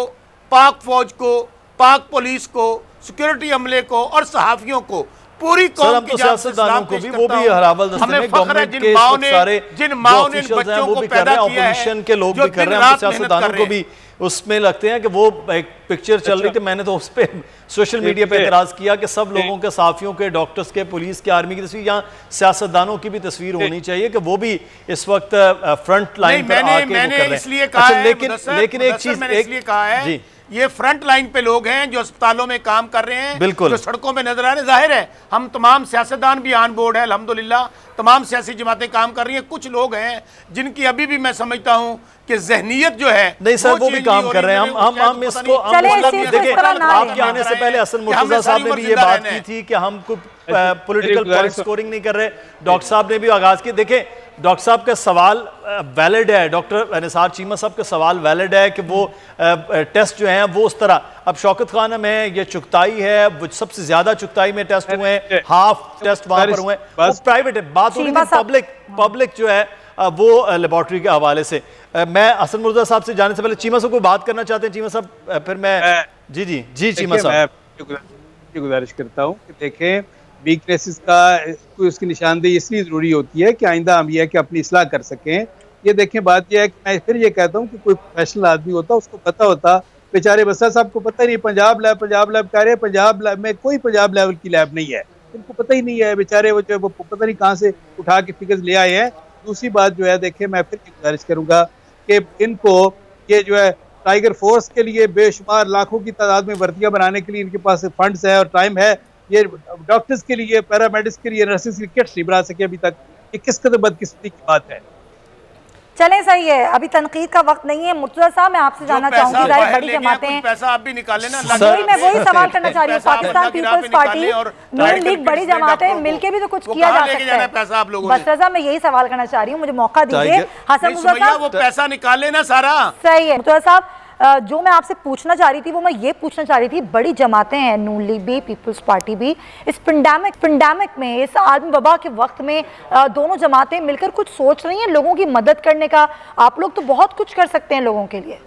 पाक फौज को, पाक पुलिस को, सिक्योरिटी अमले को और सहाफियों को, पूरी कौम की सियासतदानों को भी, वो भी हरावल दस्ते में गवर्नमेंट के सारे जिन माओ ने बच्चों को पैदा किया है, ऑपोजिशन के लोग भी कर रहे हैं, सियासतदानों को भी उसमें लगते हैं कि वो एक पिक्चर चल रही थी, मैंने तो उस पर सोशल मीडिया पे एतराज किया कि सब लोगों के, साफियों के, डॉक्टर्स के, पुलिस के, आर्मी की तस्वीर, यहाँ सियासतदानों की भी तस्वीर होनी चाहिए कि वो भी इस वक्त फ्रंट लाइन पर आके वो कर रहे हैं। लेकिन एक चीज इसलिए कहा है, ये फ्रंट लाइन पे लोग हैं जो अस्पतालों में काम कर रहे हैं, बिल्कुल, जो सड़कों में नजर आ रहे हैं। जाहिर है हम तमाम सियासतदान भी ऑन बोर्ड है, अल्हम्दुलिल्लाह तमाम सियासी जमातें काम कर रही हैं। कुछ लोग हैं जिनकी अभी भी मैं समझता हूं कि जहनियत जो है, नहीं सर वो भी काम कर रहे हैं। हम इसको देखिए, आपके आने से पहले हसन मुर्तजा साहब ने भी ये बात की थी कि हम कुछ पॉलिटिकल पॉइंट स्कोरिंग नहीं कर रहे। डॉक्टर साहब ने भी आगाज की। देखें डॉक्टर साहब का सवाल वैलिड है, डॉक्टर निसार चीमा साहब का सवाल वैलिड है कि वो टेस्ट जो हैं वो उस तरह, अब शौकत खाना में ये चुगताई है, वो सबसे ज्यादा चुगताई में टेस्ट हुए हैं, हाफ टेस्ट वहां पर हुए हैं, वो प्राइवेट है। बात हो रही है पब्लिक जो है वो लेबोरेटरी के हवाले से। मैं हसन मुर्तजा साहब से जाने से पहले चीमा साहब को बात करना चाहते हैं। चीमा साहब फिर मैं जी चीमा साहब गुजारिश करता हूँ कि देखें, वीकनेसेस का उसकी निशानदेही इसलिए ज़रूरी होती है कि आइंदा हम यह है कि अपनी इस्लाह कर सकें। ये देखें, बात यह है कि मैं फिर ये कहता हूँ कि कोई प्रोफेशनल आदमी होता उसको पता होता, बेचारे बसरा साहब को पता ही नहीं। पंजाब लैब कह रहे हैं, पंजाब लैब में कोई पंजाब लेवल की लैब नहीं है, इनको पता ही नहीं है बेचारे, वो जो है वो पता नहीं कहाँ से उठा के फिगर्स ले आए हैं। दूसरी बात जो है, देखिए मैं फिर गुजारिश करूँगा कि इनको ये जो है टाइगर फोर्स के लिए बेशुमार लाखों की तादाद में वर्दियाँ बनाने के लिए इनके पास फंड्स है और टाइम है। ये डॉक्टर्स के लिए, पैरामेडिक्स के लिए, नर्सेस के लिए किट्स नहीं बना सके अभी तक। ये किस कदर बदकिस्मती की बात है। चलें सही है, अभी तनकीद का वक्त नहीं है। मुर्तजा साहब मैं आपसे जानना चाहूंगी, बड़ी जमातें हैं, पैसा आप भी निकालें ना। मैं वही सवाल करना चाह रही हूँ। पाकिस्तान पीपल्स पार्टी, नून लीग, बड़ी जमातें मिलके भी तो कुछ किया जा सकता है। पैसा आप लोगों बसरा साहब मैं यही सवाल करना चाह रही हूँ, मुझे मौका दीजिए। हसन मुर्तजा साहब वो पैसा निकाले ना सारा। सही है मुर्तजा साहब, जो मैं आपसे पूछना चाह रही थी वो मैं ये पूछना चाह रही थी, बड़ी जमातें हैं, नून लीग भी, पीपल्स पार्टी भी, इस पेंडेमिक में, इस आलमी वबा के वक्त में दोनों जमातें मिलकर कुछ सोच रही हैं लोगों की मदद करने का? आप लोग तो बहुत कुछ कर सकते हैं लोगों के लिए।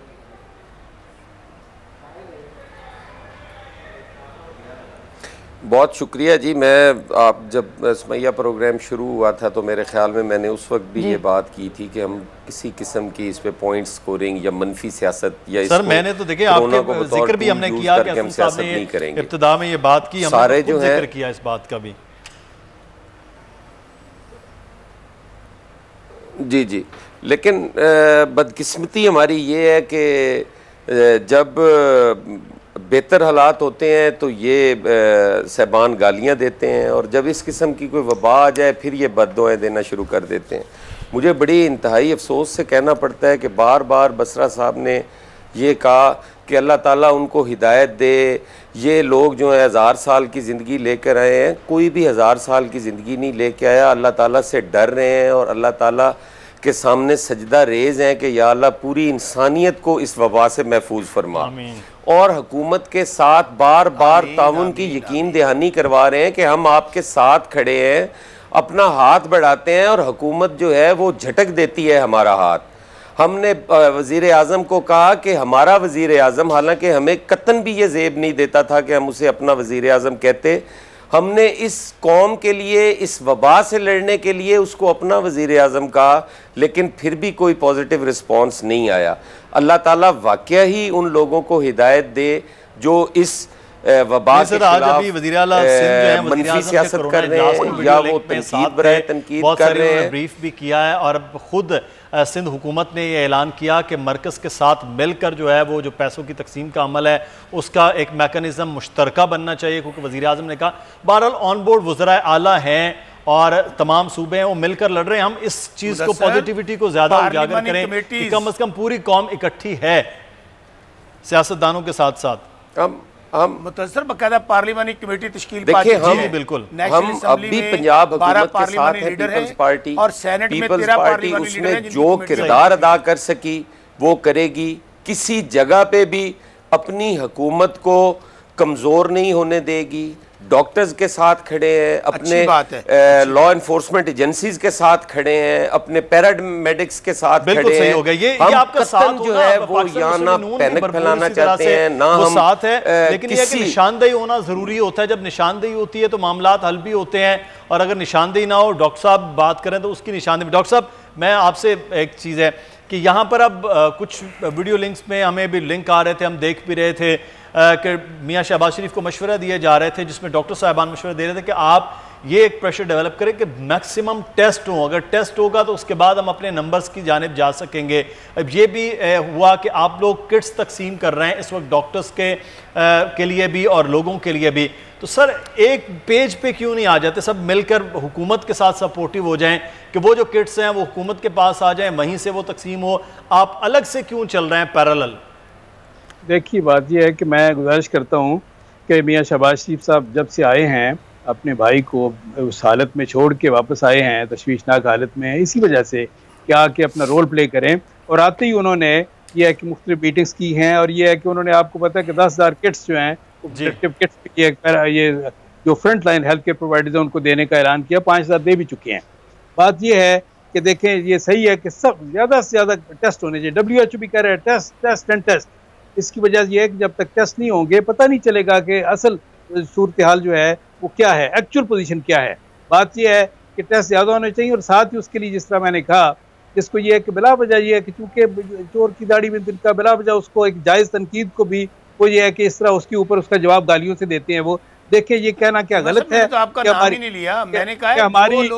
बहुत शुक्रिया जी। मैं आप जब सुमैया प्रोग्राम शुरू हुआ था तो मेरे ख्याल में मैंने उस वक्त भी ये बात की थी कि हम किसी किस्म की इस पे पॉइंट स्कोरिंग या मनफी सियासत या सर मैंने तो देखिए आपके जिक्र भी हमने किया कि हम सियासत नहीं करेंगे, इब्तिदा में ये बात की, हमने सारे जो है किया इस बात का भी। जी जी, लेकिन बदकिस्मती हमारी ये है कि जब बेहतर हालात होते हैं तो ये सहबान गालियां देते हैं, और जब इस किस्म की कोई वबा आ जाए फिर ये बद्दुआएं देना शुरू कर देते हैं। मुझे बड़ी इंतहाई अफसोस से कहना पड़ता है कि बार बार बसरा साहब ने ये कहा कि अल्लाह ताला उनको हिदायत दे, ये लोग जो है 1000 साल की ज़िंदगी लेकर आए हैं, कोई भी 1000 साल की ज़िंदगी नहीं लेके आया। अल्लाह ताला से डर रहे हैं और अल्लाह ताला के सामने सजदा रेज हैं कि या अल्लाह पूरी इंसानियत को इस वबा से महफूज फरमा, और हुकूमत के साथ बार बार ताउन की यकीन दहानी करवा रहे हैं कि हम आपके साथ खड़े हैं, अपना हाथ बढ़ाते हैं और हुकूमत जो है वो झटक देती है हमारा हाथ। हमने वज़ीर आज़म को कहा कि हमारा वज़ीर आज़म, हालांकि हमें कतन भी ये ज़ेब नहीं देता था कि हम उसे अपना वज़ीर आज़म कहते, हमने इस कौम के लिए, इस वबा से लड़ने के लिए उसको अपना वज़ीर आज़म कहा, लेकिन फिर भी कोई पॉजिटिव रिस्पॉन्स नहीं आया। अल्लाह ताला वाकया ही उन लोगों को हिदायत दे जो इस वबा के खिलाफ मनफी सियासत कर रहे हैं या वो तनकीद बराए तनकीद कर रहे हैं। ब्रीफ भी किया है और अब खुद सिंध हुकूमत ने ये ऐलान किया कि मरकज़ के साथ मिलकर जो है वो जो पैसों की तकसीम का अमल है उसका एक मैकेनिज़्म मुश्तरका बनना चाहिए, क्योंकि वज़ीर आज़म ने कहा बहरहाल ऑन बोर्ड वज़राए आला हैं और तमाम सूबे हैं वो मिलकर लड़ रहे हैं, हम इस चीज़ को पॉजिटिविटी को ज़्यादा उजागर करें कि कम अज़ कम पूरी कौम इकट्ठी है सियासतदानों के साथ साथ। हम मुतसर बकायदा पार्लिमानी कमेटी तश्कील देखिए, हम बिल्कुल हम अभी पंजाब हुकूमत के साथ है पीपल्स पार्टी और सेनेट में पीपल्स पार्टी उसमें जो किरदार अदा कर सकी वो करेगी, किसी जगह पे भी अपनी हुकूमत को कमजोर नहीं होने देगी, डॉक्टर्स के साथ खड़े हैं, अपने लॉ इन्फोर्समेंट एजेंसीज के साथ खड़े हैं, अपने पैरामेडिक्स के साथ खड़े हैं। ये आपका साथ जो है वो यहाँ ना पैनिक फैलाना चाहते हैं ना हम साथ है, लेकिन ये कि निशानदेही होना जरूरी होता है। जब निशानदेही होती है तो मामलात हल भी होते हैं, और अगर निशानदेही ना हो, डॉक्टर साहब बात करें तो उसकी निशानदेही। डॉक्टर साहब मैं आपसे एक चीज़ है कि यहाँ पर अब कुछ वीडियो लिंक्स में हमें भी लिंक आ रहे थे, हम देख भी रहे थे कि मियाँ शहबाज शरीफ को मशवरा दिए जा रहे थे जिसमें डॉक्टर साहबान मशवरा दे रहे थे कि आप ये एक प्रेशर डेवलप करें कि मैक्सिमम टेस्ट हो, अगर टेस्ट होगा तो उसके बाद हम अपने नंबर्स की जानिब जा सकेंगे। अब ये भी हुआ कि आप लोग किट्स तकसीम कर रहे हैं इस वक्त डॉक्टर्स के लिए भी और लोगों के लिए भी, तो सर एक पेज पे क्यों नहीं आ जाते, सब मिलकर हुकूमत के साथ सपोर्टिव हो जाएं कि वो जो किट्स हैं वो हुकूमत के पास आ जाएं, वहीं से वो तकसीम हो, आप अलग से क्यों चल रहे हैं पैरेलल? देखिए बात यह है कि मैं गुजारिश करता हूँ कि मियाँ शहबाज शरीफ साहब जब से आए हैं अपने भाई को उस हालत में छोड़ के वापस आए हैं, तशवीशनाक हालत में, इसी वजह से क्या कि अपना रोल प्ले करें, और आते ही उन्होंने ये है कि मुख्तलिफ मीटिंग्स की हैं, और ये है कि उन्होंने आपको पता है कि 10,000 किट्स जो हैं किट्स ये जो front line health care providers हैं उनको देने का ऐलान किया, 5,000 दे भी चुके हैं। बात ये है कि देखें ये सही है कि सब ज़्यादा से ज़्यादा टेस्ट होने चाहिए, WHO भी कह रहे हैं टेस्ट एंड टेस्ट। इसकी वजह यह है कि जब तक टेस्ट नहीं होंगे पता नहीं चलेगा कि असल सूरत हाल जो है वो क्या है, एक्चुअल पोजीशन क्या है। बात यह है कि टेस्ट ज़्यादा होने चाहिए, और साथ ही उसके लिए जिस तरह मैंने कहा जिसको ये है कि बिला वजह ये है कि चूँकि चोर की दाढ़ी में तिनका, बिला वजह उसको एक जायज़ तनकीद को भी वो ये है कि इस तरह उसके ऊपर उसका जवाब गालियों से देते हैं। वो देखिए ये कहना क्या गलत है, तो आपका नाम ही नहीं लिया, मैंने कहा है हमारी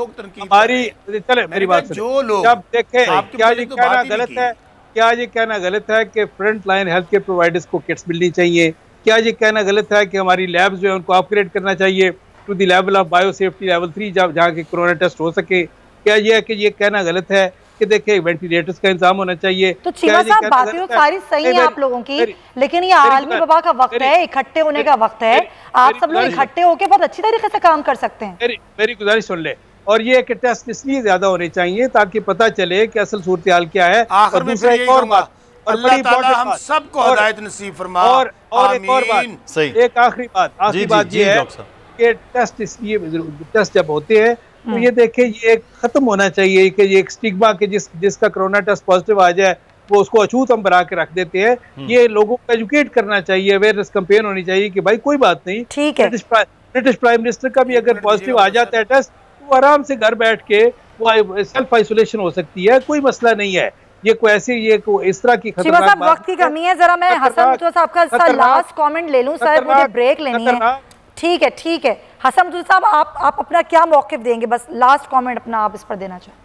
चले मेरी बात जो लोग जब देखें क्या ये कहना गलत है, क्या ये कहना गलत है कि front line health care providers को किट्स मिलनी चाहिए, क्या ये कहना गलत है कि हमारी लैब्स जो है उनको अपग्रेड करना चाहिए to the level of biosafety level 3 जहाँ के कोरोना टेस्ट हो सके, क्या ये है कि ये कहना गलत है कि देखिए वेंटिलेटर्स का इंतजाम होना चाहिए। तो चीमा साहब बातें तो सारी सही है आप लोगों की, लेकिन ये आलमी वबा का वक्त है, इकट्ठे होने का वक्त है, आप सब लोग इकट्ठे होकर बहुत अच्छी तरीके से काम कर सकते हैं। मेरी गुजारिश सुन ले, और ये कि टेस्ट इसलिए ज्यादा होने चाहिए ताकि पता चले कि असल सूरत हाल क्या है। और दूसरा एक और बात, अल्लाह ताला हम सबको हिदायत नसीब फरमा। और एक और बात, एक आखिरी बात ये है कि टेस्ट इसलिए टेस्ट जब होते हैं तो ये देखें ये खत्म होना चाहिए कि ये एक स्टिग्मा के जिसका कोरोना टेस्ट पॉजिटिव आ जाए वो उसको अछूत हम बना के रख देते हैं। ये लोगों को एजुकेट करना चाहिए, अवेयरनेस कैंपेन होनी चाहिए कि भाई कोई बात नहीं, ठीक है, ब्रिटिश प्राइम मिनिस्टर का भी अगर पॉजिटिव आ जाता है टेस्ट, वो आराम से घर बैठ के वो सेल्फ आइसोलेशन हो सकती है, कोई मसला नहीं है। ये कोई ऐसी इस तरह की खतरनाक बात, वक्त की कमी है, जरा मैं हसन मुतवल्ली साहब का लास्ट कमेंट ले लूं सर, मुझे ब्रेक लेनी है। ठीक है हसन मुतवल्ली साहब, आप अपना क्या मौक़िफ़ देंगे, बस लास्ट कमेंट अपना आप इस पर देना चाहें।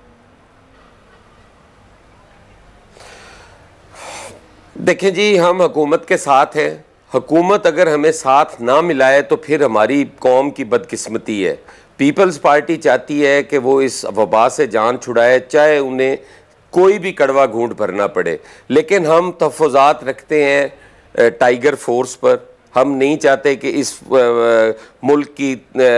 देखें जी, हम हुकूमत के साथ हैं। हुकूमत अगर हमें साथ ना मिलाए तो फिर हमारी कौम की बदकिस्मती है। पीपल्स पार्टी चाहती है कि वो इस वबा से जान छुड़ाए, चाहे उन्हें कोई भी कड़वा घूंट भरना पड़े, लेकिन हम तहफ़्फ़ुज़ात रखते हैं टाइगर फोर्स पर। हम नहीं चाहते कि इस मुल्क की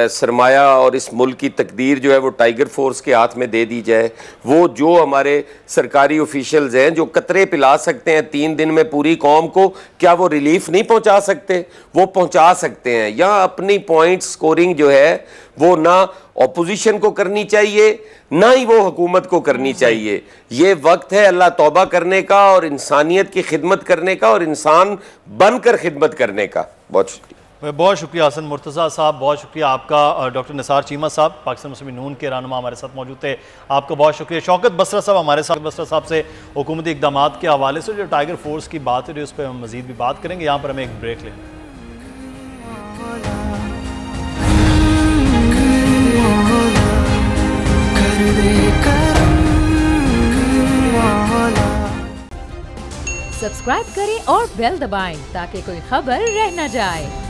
सरमाया और इस मुल्क की तकदीर जो है वो टाइगर फोर्स के हाथ में दे दी जाए। वो जो हमारे सरकारी ऑफिशियल्स हैं जो कतरे पिला सकते हैं 3 दिन में पूरी कौम को, क्या वो रिलीफ नहीं पहुंचा सकते? वो पहुंचा सकते हैं। या अपनी पॉइंट स्कोरिंग जो है वो ना ऑपोजिशन को करनी चाहिए, ना ही वो हुकूमत को करनी चाहिए। ये वक्त है अल्लाह तौबा करने का और इंसानियत की खिदमत करने का और इंसान बनकर खिदमत करने का। बहुत शुक्रिया। बहुत शुक्रिया हसन मुर्तज़ा साहब, बहुत शुक्रिया आपका। डॉक्टर निसार चीमा साहब पाकिस्तान मुस्लिम नून के रहनुमा हमारे साथ मौजूद थे, आपका बहुत शुक्रिया। शौकत बसरा साहब हमारे साथ, बसरा साहब से हुकूमती इक़दाम के हवाले से जो टाइगर फोर्स की बात है उस पर हम मज़ीद भी बात करेंगे। यहाँ पर हमें एक ब्रेक लें। सब्सक्राइब करें और बेल दबाएं ताकि कोई खबर रह न जाए।